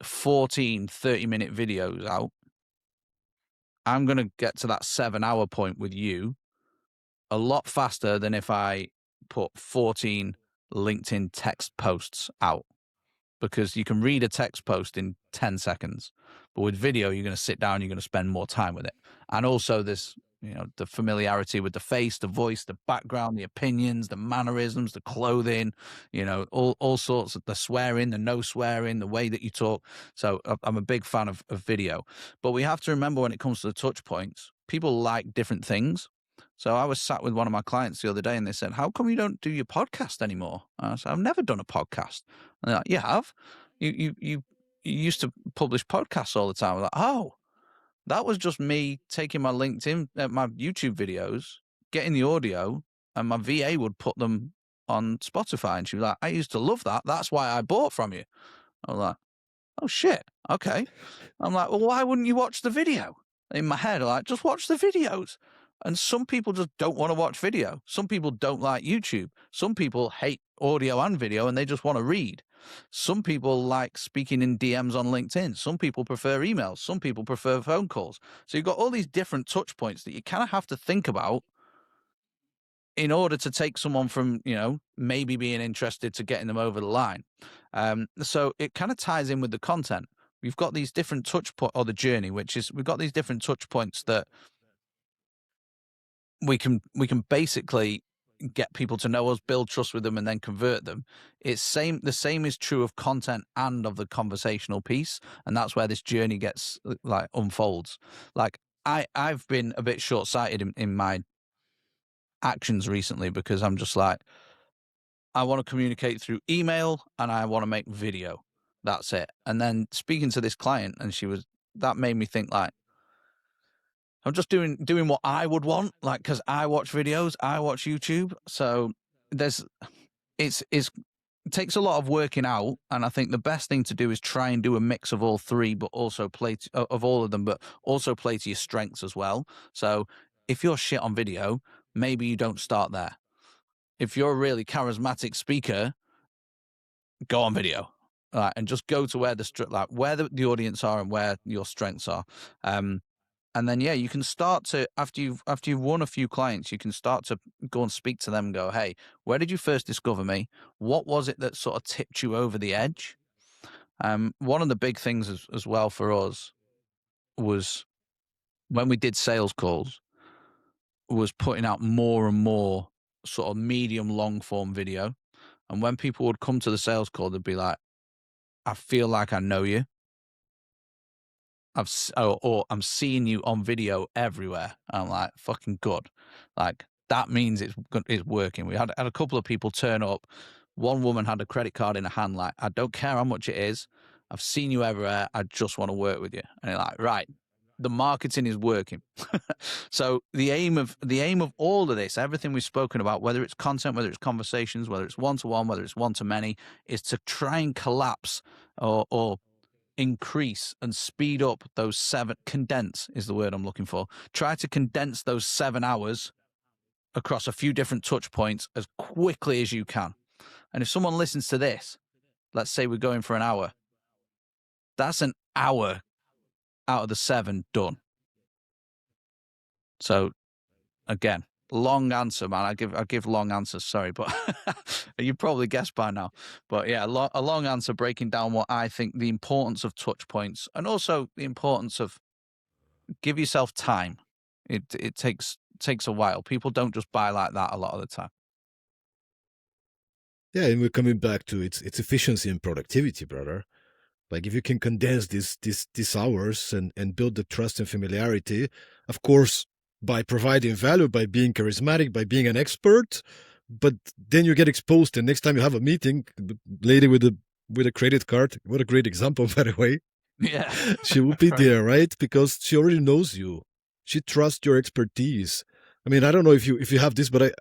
14 30-minute videos out, I'm going to get to that 7 hour point with you a lot faster than if I put 14 LinkedIn text posts out, because you can read a text post in 10 seconds. But with video, you're going to sit down, you're going to spend more time with it. And also this, the familiarity with the face, the voice, the background, the opinions, the mannerisms, the clothing, all sorts of the swearing, the no swearing, the way that you talk. So I'm a big fan of video. But we have to remember when it comes to the touch points, people like different things. So I was sat with one of my clients the other day and they said, how come you don't do your podcast anymore? And I said, I've never done a podcast. And they're like, you have? You used to publish podcasts all the time. I'm like, oh, that was just me taking my LinkedIn, my YouTube videos, getting the audio, and my VA would put them on Spotify. And she was like, I used to love that. That's why I bought from you. I was like, oh shit, okay. I'm like, well, why wouldn't you watch the video? In my head, like, just watch the videos. And some people just don't want to watch video. Some people don't like YouTube. Some people hate audio and video and they just want to read. Some people like speaking in DMs on LinkedIn. Some people prefer emails. Some people prefer phone calls. So you've got all these different touch points that you kind of have to think about in order to take someone from, maybe being interested to getting them over the line. So it kind of ties in with the content. We've got these different touch point, or the journey, which is we've got these different touch points that we can basically get people to know us, build trust with them, and then convert them. The same is true of content and of the conversational piece, and that's where this journey gets like unfolds. Like I've been a bit short sighted in my actions recently because I'm just like, I want to communicate through email and I want to make video. That's it. And then speaking to this client, and that made me think like, I'm just doing what I would want, like, because I watch videos, I watch YouTube. So there's it's takes a lot of working out, and I think the best thing to do is try and do a mix of all three, but also of all of them, but also play to your strengths as well. So if you're shit on video, maybe you don't start there. If you're a really charismatic speaker, go on video, and just go to where the audience are and where your strengths are. And then, yeah, you can start to, after you've won a few clients, you can start to go and speak to them and go, hey, where did you first discover me? What was it that sort of tipped you over the edge? One of the big things as well for us was when we did sales calls, was putting out more and more sort of medium long form video. And when people would come to the sales call, they'd be like, I feel like I know you. Or I'm seeing you on video everywhere. I'm like, fucking good. Like, that means it's working. We had a couple of people turn up. One woman had a credit card in her hand, like, I don't care how much it is. I've seen you everywhere. I just want to work with you. And you're like, right, the marketing is working. So the aim of all of this, everything we've spoken about, whether it's content, whether it's conversations, whether it's one-to-one, whether it's one-to-many, is to try and collapse or increase and speed up those condense is the word I'm looking for. Try to condense those 7 hours across a few different touch points as quickly as you can. And if someone listens to this, let's say we're going for an hour, that's an hour out of the 7 done. So again, long answer, man. I give long answers, sorry, but you probably guessed by now. But yeah, a long answer breaking down what I think the importance of touch points, and also the importance of give yourself time. It takes a while. People don't just buy like that a lot of the time. Yeah, and we're coming back to its efficiency and productivity, brother. Like if you can condense these hours and build the trust and familiarity, of course, by providing value, by being charismatic, by being an expert, but then you get exposed, and next time you have a meeting, the lady with a credit card, what a great example, by the way. Yeah. She will be Right. there, right? Because she already knows you. She trusts your expertise. I mean, I don't know if you have this, but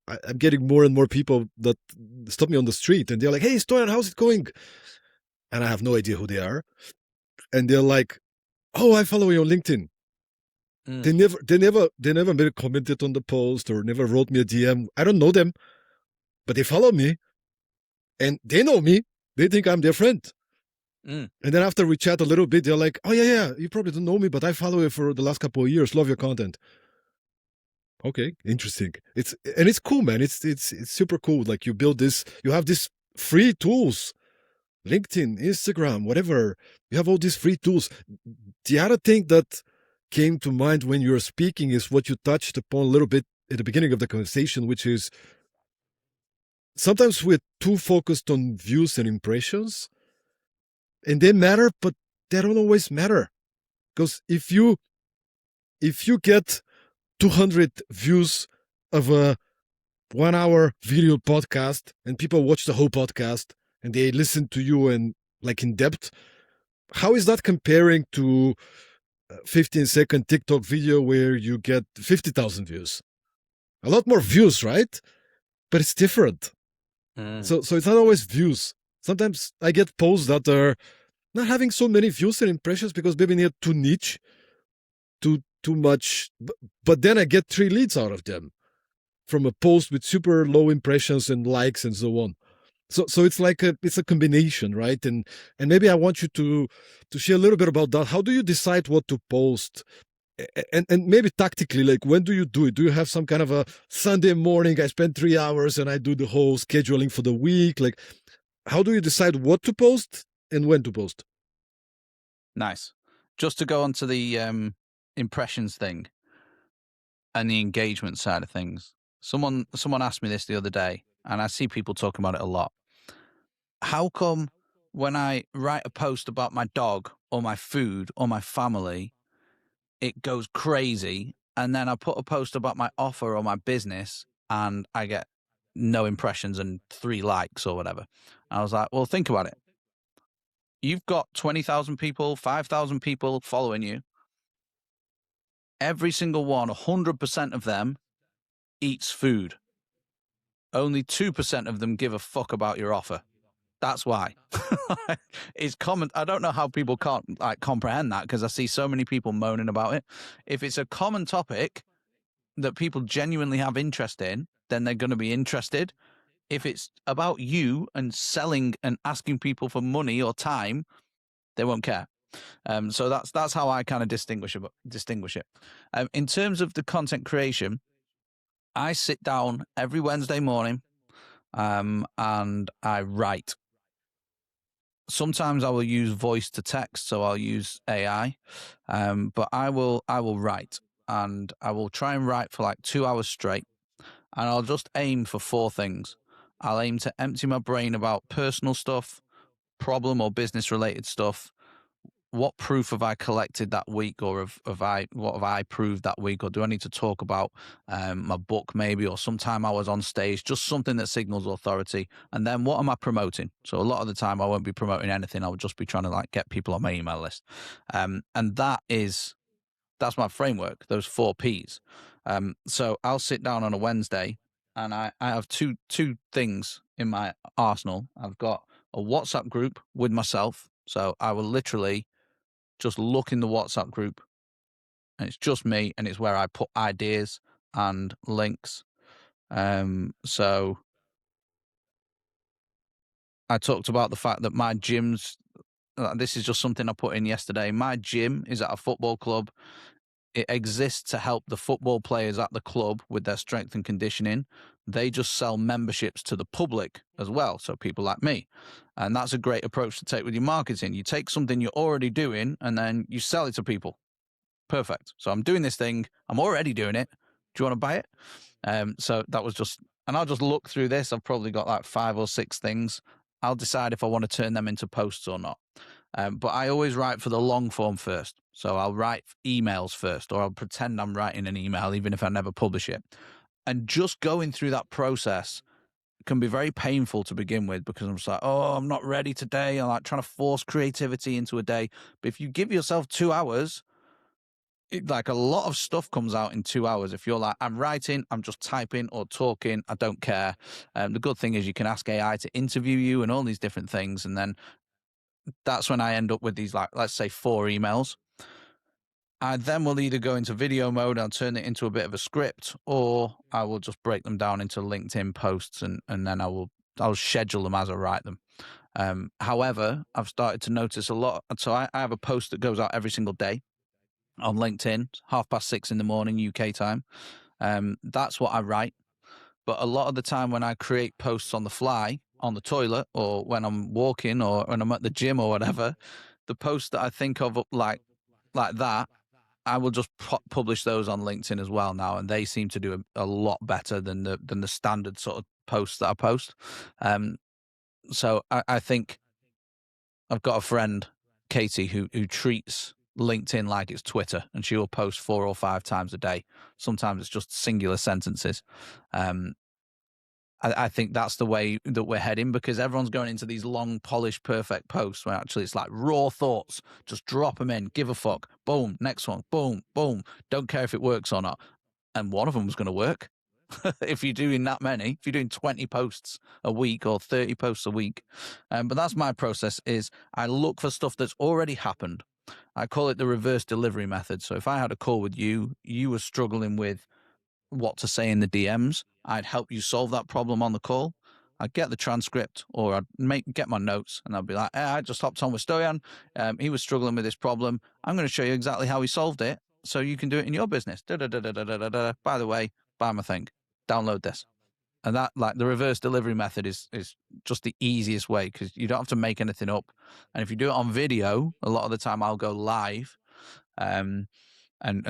I'm getting more and more people that stop me on the street and they're like, "Hey, Stoyan, how's it going?" And I have no idea who they are. And they're like, "Oh, I follow you on LinkedIn." Mm. They never maybe commented on the post or never wrote me a DM. I don't know them, but they follow me and they know me. They think I'm their friend. Mm. And then after we chat a little bit, they're like, "Oh yeah, you probably don't know me, but I follow you for the last couple of years. Love your content." Okay, interesting. It's cool, man. It's super cool. Like you build this, you have these free tools, LinkedIn, Instagram, whatever. You have all these free tools. The other thing that came to mind when you were speaking is what you touched upon a little bit at the beginning of the conversation, which is sometimes we're too focused on views and impressions, and they matter, but they don't always matter. Because if you get 200 views of a 1 hour video podcast and people watch the whole podcast and they listen to you and like in depth, how is that comparing to a 15-second TikTok video where you get 50,000 views? A lot more views, right? But it's different. Mm. So it's not always views. Sometimes I get posts that are not having so many views and impressions because maybe they're too niche, too much. But then I get 3 leads out of them from a post with super low impressions and likes and so on. So it's like it's a combination, right? And maybe I want you to share a little bit about that. How do you decide what to post? And maybe tactically, like when do you do it? Do you have some kind of a Sunday morning? I spend 3 hours and I do the whole scheduling for the week. Like, how do you decide what to post and when to post? Nice. Just to go on to the impressions thing and the engagement side of things. Someone asked me this the other day, and I see people talking about it a lot. How come when I write a post about my dog or my food or my family, it goes crazy, and then I put a post about my offer or my business and I get no impressions and 3 likes or whatever? I was like, well, think about it. You've got 20,000 people, 5,000 people following you. Every single one, 100% of them eats food. Only 2% of them give a fuck about your offer. That's why. It's common. I don't know how people can't like comprehend that because I see so many people moaning about it. If it's a common topic that people genuinely have interest in, then they're going to be interested. If it's about you and selling and asking people for money or time, they won't care. So that's how I kind of distinguish it. In terms of the content creation, I sit down every Wednesday morning, and I write. Sometimes I will use voice to text, so I'll use AI, but I will write, and I will try and write for like 2 hours straight, and I'll just aim for four things. I'll aim to empty my brain about personal stuff, problem or business related stuff. What proof have I collected that week, or what have I proved that week, or do I need to talk about my book maybe, or sometime I was on stage, just something that signals authority. And then what am I promoting? So a lot of the time I won't be promoting anything. I'll just be trying to like get people on my email list, and that's my framework. Those four P's. So I'll sit down on a Wednesday, and I have two things in my arsenal. I've got a WhatsApp group with myself, so I will literally just look in the WhatsApp group, and it's just me, and it's where I put ideas and links. So I talked about the fact that my gym's this is just something I put in yesterday. My gym is at a football club. It exists to help the football players at the club with their strength and conditioning. They just sell memberships to the public as well, so people like me. And that's a great approach to take with your marketing. You take something you're already doing and then you sell it to people. Perfect. So I'm doing this thing. I'm already doing it. Do you want to buy it? So that was just, and I'll just look through this. I've probably got like 5 or 6 things. I'll decide if I want to turn them into posts or not. But I always write for the long form first. So I'll write emails first, or I'll pretend I'm writing an email, even if I never publish it. And just going through that process can be very painful to begin with, because I'm just like, oh, I'm not ready today. I'm like trying to force creativity into a day. But if you give yourself 2 hours, like a lot of stuff comes out in 2 hours. If you're like, I'm writing, I'm just typing or talking, I don't care. The good thing is you can ask AI to interview you and all these different things. And then that's when I end up with these, like, let's say 4 emails. I then will either go into video mode, I'll turn it into a bit of a script, or I will just break them down into LinkedIn posts, and then I'll schedule them as I write them. However, I've started to notice a lot. So I have a post that goes out every single day on LinkedIn, 6:30 in the morning, UK time. That's what I write. But a lot of the time when I create posts on the fly, on the toilet, or when I'm walking, or when I'm at the gym or whatever, the posts that I think of like that, I will just publish those on LinkedIn as well now, and they seem to do a lot better than the standard sort of posts that I post. So I think I've got a friend, Katie, who treats LinkedIn like it's Twitter, and she will post 4 or 5 times a day. Sometimes it's just singular sentences. Um, I think that's the way that we're heading, because everyone's going into these long, polished, perfect posts where actually it's like raw thoughts. Just drop them in, give a fuck. Boom, next one. Boom, boom. Don't care if it works or not. And one of them was going to work. If you're doing that many, if you're doing 20 posts a week or 30 posts a week. But that's my process. Is I look for stuff that's already happened. I call it the reverse delivery method. So if I had a call with you, you were struggling with what to say in the DMs, I'd help you solve that problem on the call. I'd get the transcript, or I'd get my notes, and I'd be like, hey, I just hopped on with Stoyan. He was struggling with this problem. I'm going to show you exactly how he solved it, so you can do it in your business. Da, da, da, da, da, da, da. By the way, buy my thing. Download this. And that, like, the reverse delivery method is just the easiest way, because you don't have to make anything up. And if you do it on video, a lot of the time I'll go live, and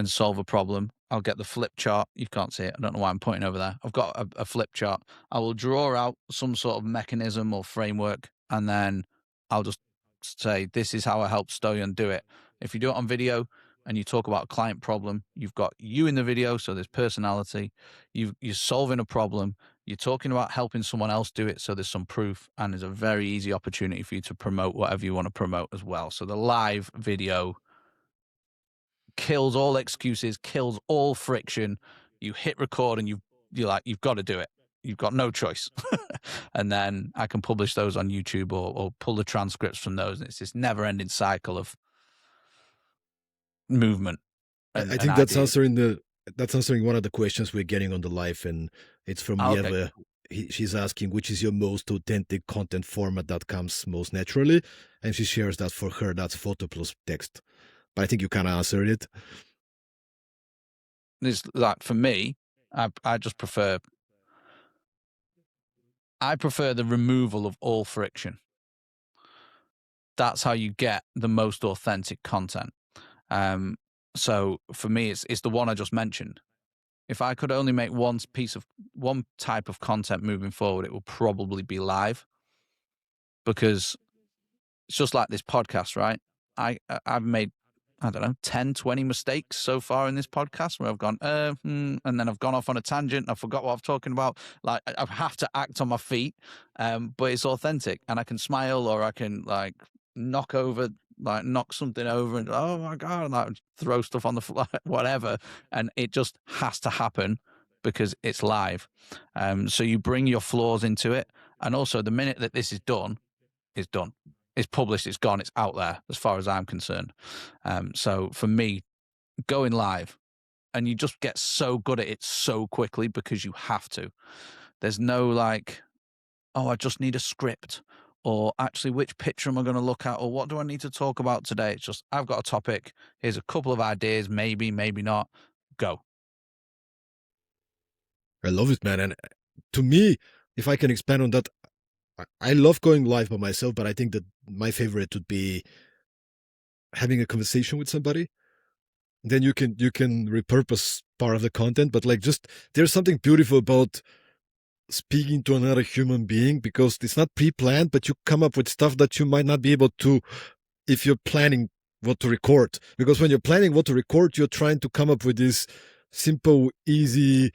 solve a problem. I'll get the flip chart. You can't see it. I don't know why I'm pointing over there. I've got a flip chart. I will draw out some sort of mechanism or framework, and then I'll just say, this is how I help Stoyan do it. If you do it on video and you talk about a client problem, you've got you in the video, so there's personality. You're solving a problem. You're talking about helping someone else do it, so there's some proof, and there's a very easy opportunity for you to promote whatever you want to promote as well. So the live video kills all excuses, kills all friction. You hit record, and you're like, you've got to do it. You've got no choice. And then I can publish those on YouTube or pull the transcripts from those. And it's this never ending cycle of movement I and think that's ideas. answering one of the questions we're getting on the live, and it's from Oh, okay. Yeva. She's asking which is your most authentic content format that comes most naturally, and she shares that for her that's photo plus text. But I think you kind of answered it. There's like for me, I just prefer the removal of all friction. That's how you get the most authentic content. So for me, it's the one I just mentioned. If I could only make one type of content moving forward, it would probably be live, because it's just like this podcast, right? I've made, I don't know, 10, 20 mistakes so far in this podcast where I've gone, and then I've gone off on a tangent. I forgot what I'm talking about. Like I have to act on my feet, but it's authentic, and I can smile, or I can like knock something over and, oh my God, and like throw stuff on the floor, whatever. And it just has to happen because it's live. So you bring your flaws into it. And also the minute that this is done, it's done. It's published, it's gone, it's out there as far as I'm concerned. So for me, going live, and you just get so good at it so quickly because you have to. There's no like, oh, I just need a script, or actually which picture am I going to look at, or what do I need to talk about today? It's just, I've got a topic, here's a couple of ideas, maybe not, go. I love it, man. And to me, if I can expand on that, I love going live by myself, but I think that my favorite would be having a conversation with somebody. Then you can repurpose part of the content, but like just there's something beautiful about speaking to another human being, because it's not pre-planned, but you come up with stuff that you might not be able to if you're planning what to record. Because when you're planning what to record, you're trying to come up with this simple, easy,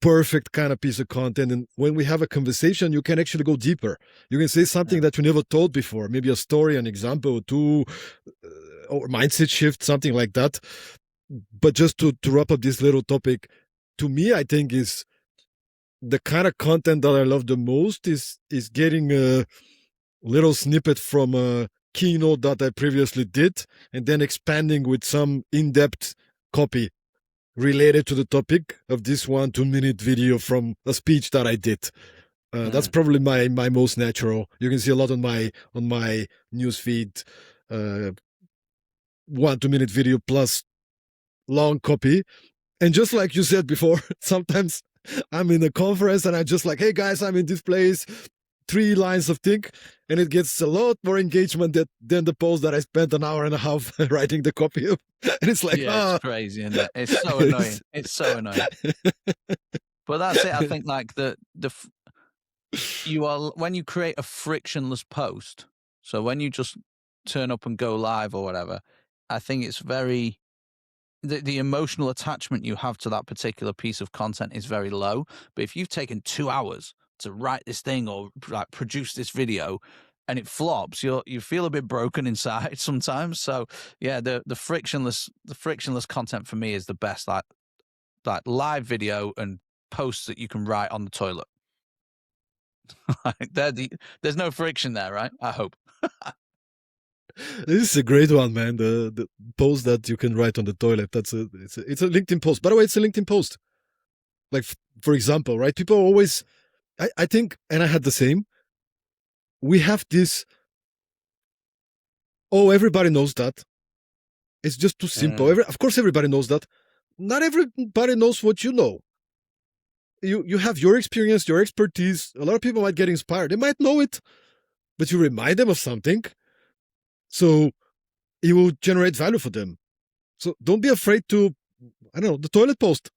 perfect kind of piece of content. And when we have a conversation, you can actually go deeper. You can say something that you never told before, maybe a story, an example or two, or mindset shift, something like that. But just to wrap up this little topic, to me, I think is the kind of content that I love the most is getting a little snippet from a keynote that I previously did, and then expanding with some in-depth copy related to the topic of this 1-2 minute video from a speech that I did. That's probably my most natural. You can see a lot on my news feed. 1-2 minute video plus long copy. And just like you said before, sometimes I'm in a conference and I just like, hey guys, I'm in this place, 3 lines of think, and it gets a lot more engagement than the post that I spent an hour and a half writing the copy of. And it's like, It's crazy, isn't it? It's so annoying. It's so annoying. But that's it. I think like when you create a frictionless post, so when you just turn up and go live or whatever, I think it's very, the emotional attachment you have to that particular piece of content is very low. But if you've taken 2 hours to write this thing or like produce this video and it flops, you feel a bit broken inside sometimes. So yeah, the frictionless content for me is the best, like live video and posts that you can write on the toilet. There's no friction there, right? I hope. This is a great one, man. The post that you can write on the toilet. It's a LinkedIn post. By the way, it's a LinkedIn post. Like for example, right? People always, I think, and I had the same. We have this. Oh, everybody knows that. It's just too simple. Of course, everybody knows that. Not everybody knows what you know. You have your experience, your expertise. A lot of people might get inspired. They might know it, but you remind them of something, so it will generate value for them. So don't be afraid to, I don't know, the toilet post.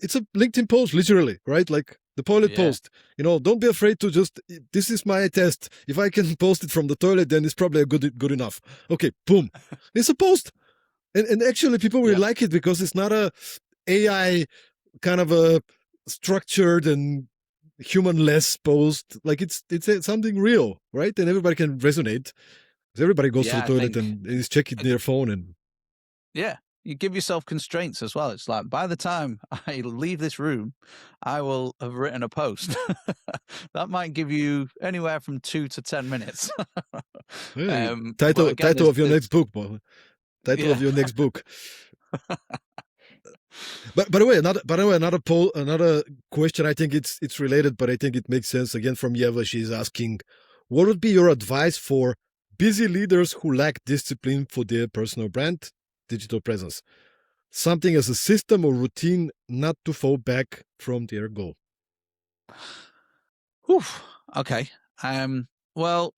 It's a LinkedIn post, literally, right? Like the toilet post. Don't be afraid to just, this is my test. If I can post it from the toilet, then it's probably a good enough. Okay, boom. It's a post. And actually people will like it because it's not a AI kind of a structured and human-less post. Like it's something real, right? And everybody can resonate. Everybody goes to the toilet and is checking their phone and you give yourself constraints as well. It's like, by the time I leave this room, I will have written a post. That might give you anywhere from 2 to 10 minutes. Hey, But again, title of your next book, boy. Title of yeah. your next book. But by the way, another question. I think it's related, but I think it makes sense. Again, from Yeva, she's asking, what would be your advice for busy leaders who lack discipline for their personal brand, digital presence? Something as a system or routine not to fall back from their goal. Whew. Okay. Well,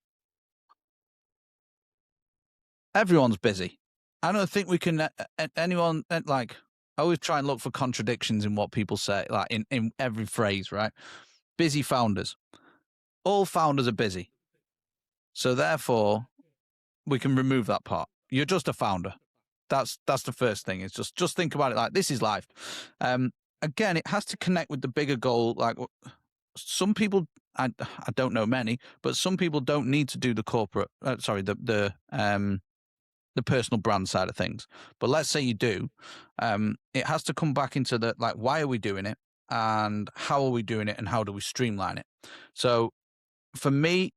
everyone's busy. I don't think we can anyone like. I always try and look for contradictions in what people say, like in every phrase, right? Busy founders. All founders are busy. So therefore, we can remove that part. You're just a founder. That's the first thing. It's just think about it like this is life. Again, it has to connect with the bigger goal. Like some people, I don't know many, but some people don't need to do the corporate. The personal brand side of things. But let's say you do, it has to come back into the like, why are we doing it, and how are we doing it, and how do we streamline it? So for me,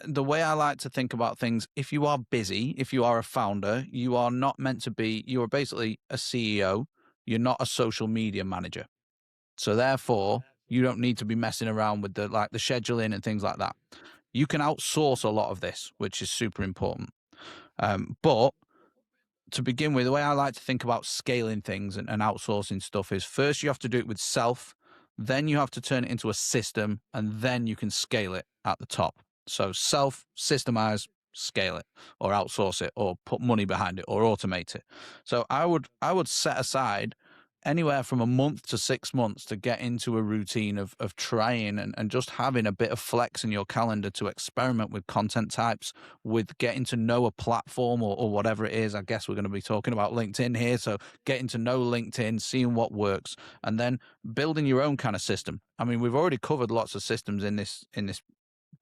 the way I like to think about things, if you are busy, if you are a founder, you are not meant to be, you are basically a CEO. You're not a social media manager. So therefore, you don't need to be messing around with the scheduling and things like that. You can outsource a lot of this, which is super important. But to begin with, the way I like to think about scaling things and outsourcing stuff is first you have to do it with self, then you have to turn it into a system, and then you can scale it at the top. So self, systemize, scale it, or outsource it, or put money behind it, or automate it. So I would set aside anywhere from a month to 6 months to get into a routine of trying and just having a bit of flex in your calendar to experiment with content types, with getting to know a platform or whatever it is. I guess we're going to be talking about LinkedIn here. So getting to know LinkedIn, seeing what works, and then building your own kind of system. I mean, we've already covered lots of systems in this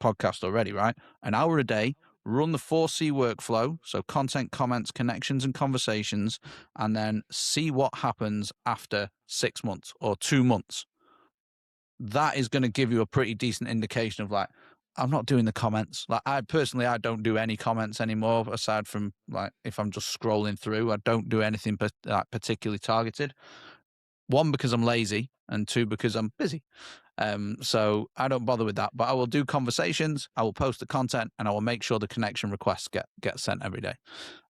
podcast already, right? An hour a day, run the 4C workflow. So content, comments, connections, and conversations, and then see what happens after 6 months or 2 months. That is going to give you a pretty decent indication of like, I'm not doing the comments. Like I don't do any comments anymore, aside from like if I'm just scrolling through. I don't do anything particularly targeted. One, because I'm lazy, and two, because I'm busy. So I don't bother with that, but I will do conversations, I will post the content, and I will make sure the connection requests get sent every day.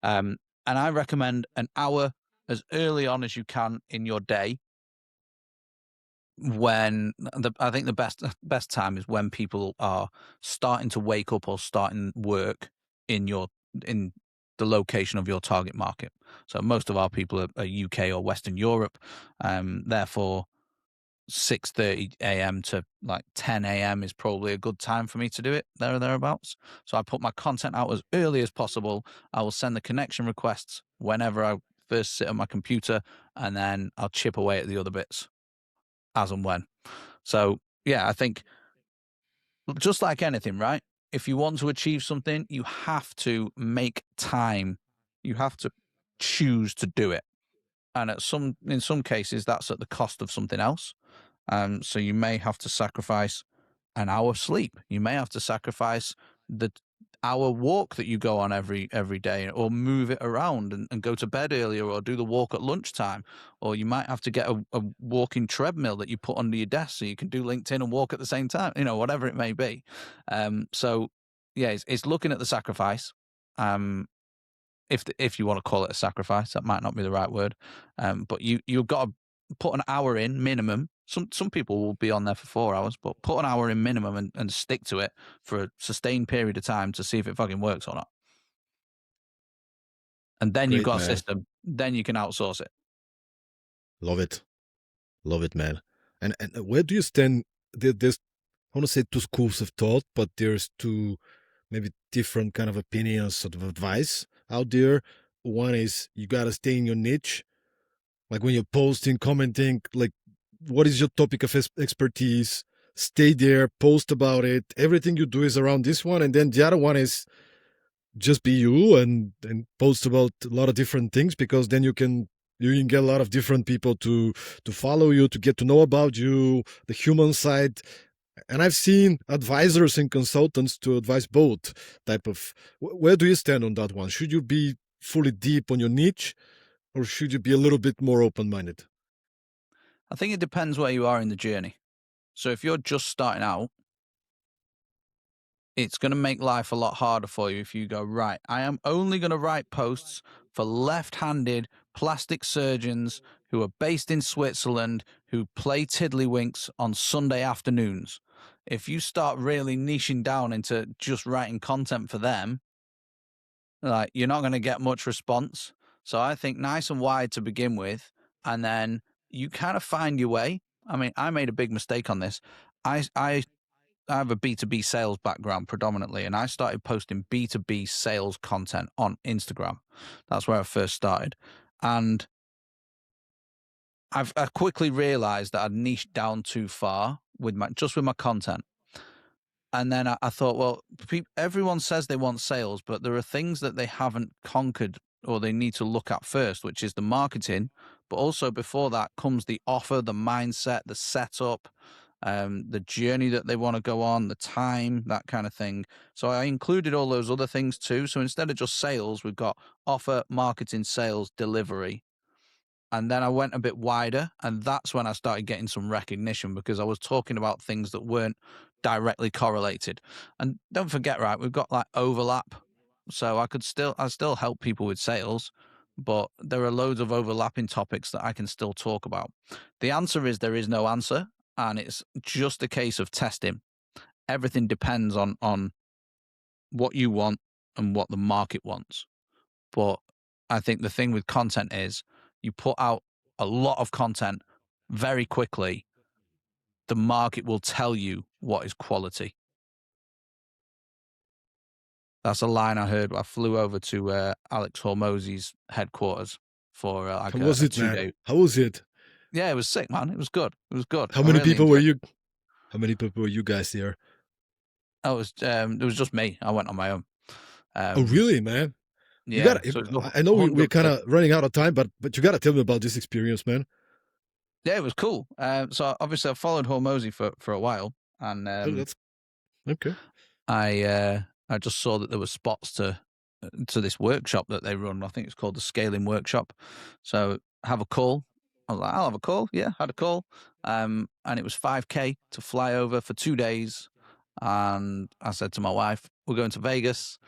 And I recommend an hour as early on as you can in your day, when I think the best time is when people are starting to wake up or starting work in the location of your target market. So most of our people are UK or Western Europe. Therefore 6:30 a.m. to like 10 a.m. is probably a good time for me to do it, there or thereabouts. So I put my content out as early as possible. I will send the connection requests whenever I first sit at my computer, and then I'll chip away at the other bits as and when. So yeah, I think just like anything, right? If you want to achieve something, you have to make time. You have to choose to do it. And in some cases, that's at the cost of something else. So you may have to sacrifice an hour sleep. You may have to sacrifice the hour walk that you go on every day, or move it around and go to bed earlier, or do the walk at lunchtime. Or you might have to get a walking treadmill that you put under your desk so you can do LinkedIn and walk at the same time, whatever it may be. So yeah, it's looking at the sacrifice. If you want to call it a sacrifice, that might not be the right word. But you've got to put an hour in minimum. Some people will be on there for 4 hours, but put an hour in minimum and stick to it for a sustained period of time to see if it fucking works or not. And then you've Great, got a man. system. Then you can outsource it. Love it. Love it, man. And where do you stand? There's, I want to say two schools of thought, but there's two maybe different kind of opinions, sort of advice out there. One is you got to stay in your niche. Like when you're posting, commenting, like what is your topic of expertise? Stay there, post about it. Everything you do is around this one. And then the other one is just be you and post about a lot of different things, because then you can You can get a lot of different people to follow you, to get to know about you, the human side. And I've seen advisors and consultants to advise both type of. Where do you stand on that one? Should you be fully deep on your niche, or should you be a little bit more open minded? I think it depends where you are in the journey. So if you're just starting out, it's going to make life a lot harder for you if you go, right, I am only going to write posts for left handed plastic surgeons who are based in Switzerland who play tiddlywinks on Sunday afternoons. If you start really niching down into just writing content for them, like you're not going to get much response. So I think nice and wide to begin with, and then you kind of find your way. I mean, I made a big mistake on this. I have a B2B sales background predominantly, and I started posting B2B sales content on Instagram. That's where I first started. And I quickly realized that I'd niched down too far with my content. And then I thought, well, everyone says they want sales, but there are things that they haven't conquered or they need to look at first, which is the marketing. But also before that comes the offer, the mindset, the setup, the journey that they want to go on, the time, that kind of thing. So I included all those other things too. So instead of just sales, we've got offer, marketing, sales, delivery. And then I went a bit wider, and that's when I started getting some recognition because I was talking about things that weren't directly correlated. And don't forget, right, we've got like overlap. So I still help people with sales, but there are loads of overlapping topics that I can still talk about. The answer is there is no answer, and it's just a case of testing. Everything depends on what you want and what the market wants. But I think the thing with content is you put out a lot of content very quickly, the market will tell you what is quality. That's a line I heard. I flew over to Alex Hormozzi's headquarters for like How was a it, two man? day. How was it? Yeah, it was sick, man. It was good. It was good. How I many really people were enjoyed. you? How many people were you guys there? It was just me. I went on my own. Oh, Um, really, man? You yeah, got. so it's I know we're kind 100%. of running out of time, but you got to tell me about this experience, man. Yeah, it was cool. So obviously I followed Hormozy for a while, and Oh, that's okay. I just saw that there were spots to this workshop that they run. I think it's called the Scaling Workshop. So have a call. I was like, I'll have a call. Yeah, had a call. And it was 5K to fly over for 2 days. And I said to my wife, we're going to Vegas.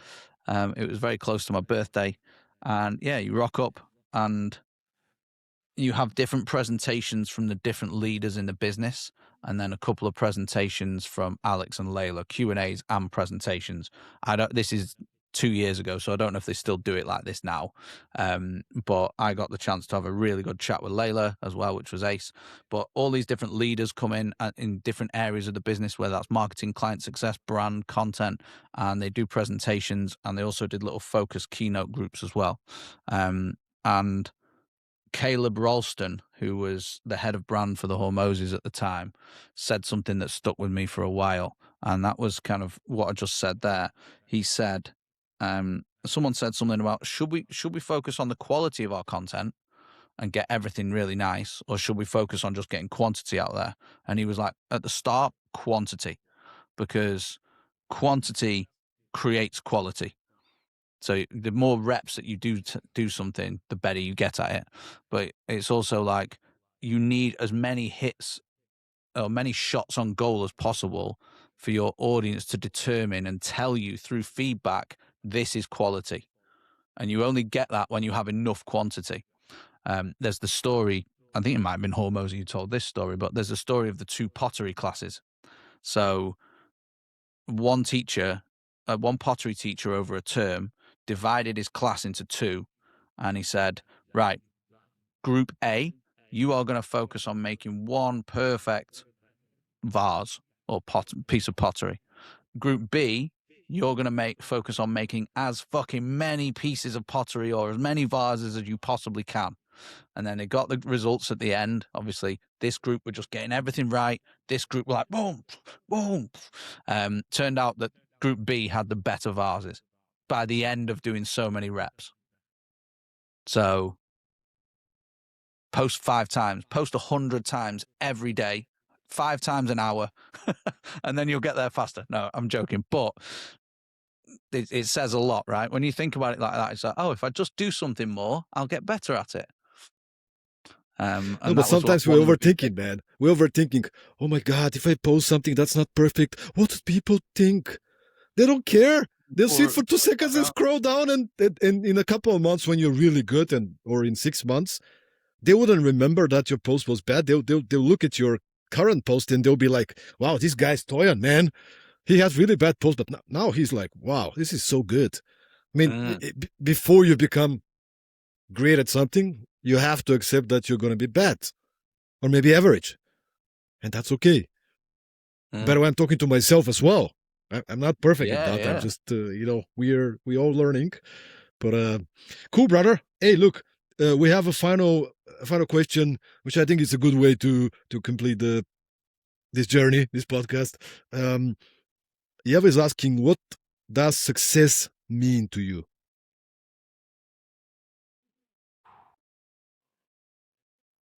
It was very close to my birthday. And yeah, you rock up and you have different presentations from the different leaders in the business, and then a couple of presentations from Alex and Layla, Q&As and presentations. This is 2 years ago, so I don't know if they still do it like this now. But I got the chance to have a really good chat with Layla as well, which was ace. But all these different leaders come in different areas of the business, whether that's marketing, client success, brand, content, and they do presentations, and they also did little focus keynote groups as well. And Caleb Ralston, who was the head of brand for the Hormozes at the time, said something that stuck with me for a while. And that was kind of what I just said there. He said, someone said something about should we focus on the quality of our content and get everything really nice, or should we focus on just getting quantity out there? And he was like, at the start, quantity, because quantity creates quality. So the more reps that you do something, the better you get at it. But it's also like you need as many hits or many shots on goal as possible for your audience to determine and tell you through feedback, this is quality. And you only get that when you have enough quantity. There's the story, I think it might have been Hormozy who told this story, but there's a story of the two pottery classes. So one teacher, one pottery teacher over a term divided his class into two. And he said, right, group A, you are going to focus on making one perfect vase or piece of pottery. Group B, you're going to focus on making as fucking many pieces of pottery or as many vases as you possibly can. And then they got the results at the end. Obviously, this group were just getting everything right. This group were like, boom, boom. Turned out that group B had the better vases by the end of doing so many reps. So post 5 times, post 100 times every day, 5 times an hour, and then you'll get there faster. No, I'm joking, but it says a lot, right? When you think about it like that, it's like, oh, if I just do something more, I'll get better at it. No, And but that was sometimes we're one of the big overthinking, man. We're overthinking. Oh my God, if I post something that's not perfect, what do people think? They don't care. They'll see it for 2 seconds and scroll down, and in a couple of months, when you're really good, or in 6 months, they wouldn't remember that your post was bad. They'll look at your current post and they'll be like, "Wow, this guy's Toyan, man. He has really bad posts, but now he's like, wow, this is so good." I mean, Mm, before you become great at something, you have to accept that you're going to be bad or maybe average, and that's okay. By mm. the way, I'm talking to myself as well. I'm not perfect at Yeah, that. I'm yeah. just, we all learning. But cool, brother. Hey, look, we have a final question, which I think is a good way to complete this journey, this podcast. Um, Yev is asking, what does success mean to you?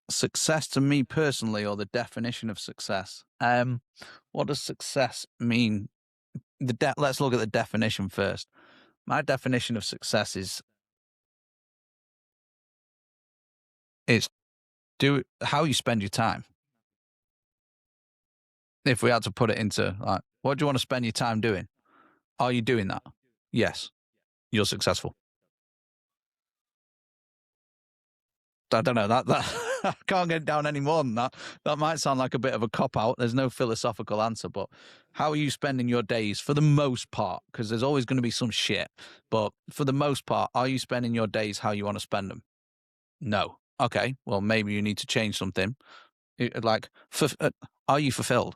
Success to me personally, or the definition of success. What does success mean? Let's look at the definition first. My definition of success is it's do how you spend your time. If we had to put it into like, what do you want to spend your time doing? Are you doing that? Yes, you're successful. I don't know that I can't get down any more than that. That might sound like a bit of a cop out. There's no philosophical answer, but how are you spending your days for the most part? Because there's always going to be some shit, but for the most part, are you spending your days how you want to spend them? No. Okay, well maybe you need to change something. Like, are you fulfilled?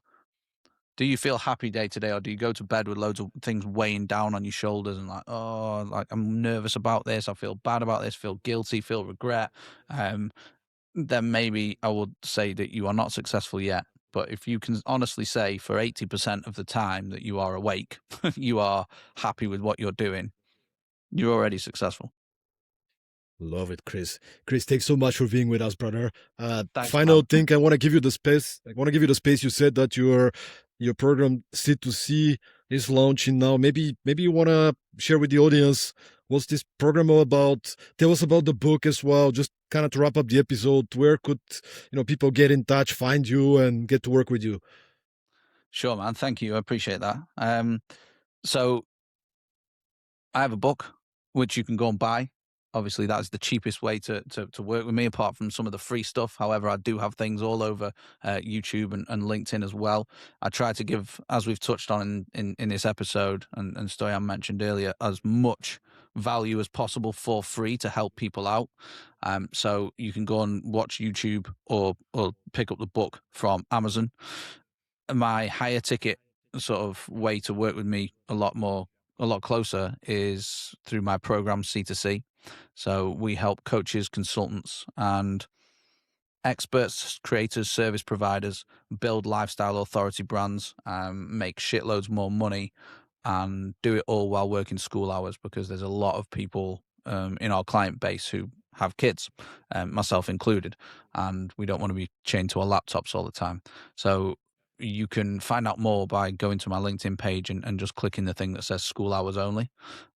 Do you feel happy day to day, or do you go to bed with loads of things weighing down on your shoulders and like, oh, like I'm nervous about this, I feel bad about this, feel guilty, feel regret? Then maybe I would say that you are not successful yet. But if you can honestly say for 80% of the time that you are awake, you are happy with what you're doing, you're already successful. Love it, Chris. Chris, thanks so much for being with us, brother. Thanks, Final man. thing, I want to give you the space. I want to give you the space. You said that your program C2C is launching now. Maybe you want to share with the audience what's this program all about. Tell us about the book as well. Just kind of to wrap up the episode. Where could people get in touch, find you, and get to work with you? Sure, man. Thank you. I appreciate that. So I have a book which you can go and buy. Obviously, that's the cheapest way to work with me, apart from some of the free stuff. However, I do have things all over YouTube and LinkedIn as well. I try to give, as we've touched on in this episode, and Stoyan mentioned earlier, as much value as possible for free to help people out. So you can go and watch YouTube or pick up the book from Amazon. My higher ticket sort of way to work with me a lot closer is through my program C2C. So we help coaches, consultants, and experts, creators, service providers build lifestyle authority brands, make shitloads more money, and do it all while working school hours, because there's a lot of people in our client base who have kids, myself included, and we don't want to be chained to our laptops all the time. So you can find out more by going to my LinkedIn page and just clicking the thing that says school hours only.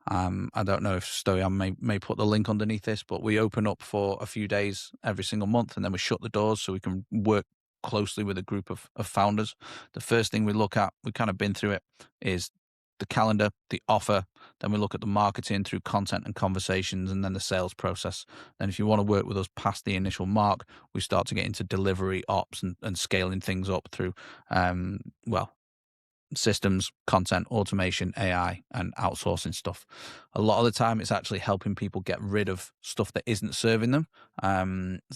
I don't know if Stoyan may put the link underneath this, but we open up for a few days every single month, and then we shut the doors so we can work closely with a group of founders. The first thing we look at, we kind of been through it, is the calendar, the offer. Then we look at the marketing through content and conversations, and then the sales process. Then if you want to work with us past the initial mark, we start to get into delivery ops and scaling things up through, well, systems, content, automation, AI, and outsourcing stuff. A lot of the time, it's actually helping people get rid of stuff that isn't serving them,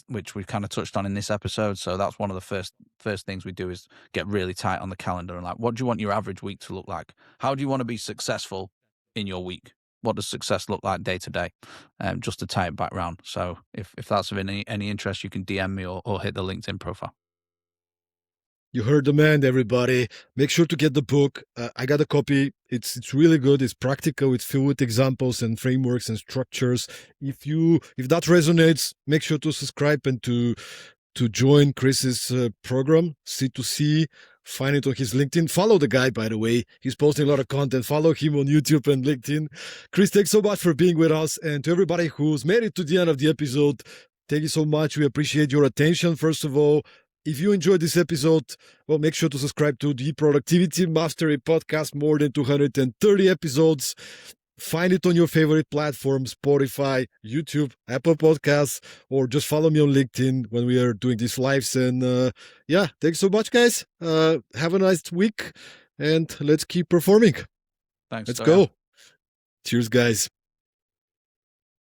which we've kind of touched on in this episode. So that's one of the first things we do, is get really tight on the calendar and like, what do you want your average week to look like? How do you want to be successful in your week? What does success look like day to day? Just to tie it back round. So if that's of any interest, you can DM me or hit the LinkedIn profile. You heard the man, everybody. Make sure to get the book. I got a copy. It's really good. It's practical. It's filled with examples and frameworks and structures. If that resonates, make sure to subscribe and to join Chris's program, C2C. Find it on his LinkedIn. Follow the guy, by the way. He's posting a lot of content. Follow him on YouTube and LinkedIn. Chris, thanks so much for being with us. And to everybody who's made it to the end of the episode, thank you so much. We appreciate your attention, first of all. If you enjoyed this episode, well, make sure to subscribe to the Productivity Mastery Podcast, more than 230 episodes. Find it on your favorite platforms, Spotify, YouTube, Apple Podcasts, or just follow me on LinkedIn when we are doing these lives. And yeah, thanks so much, guys. Have a nice week, and let's keep performing. Thanks. Let's go. Cheers, guys.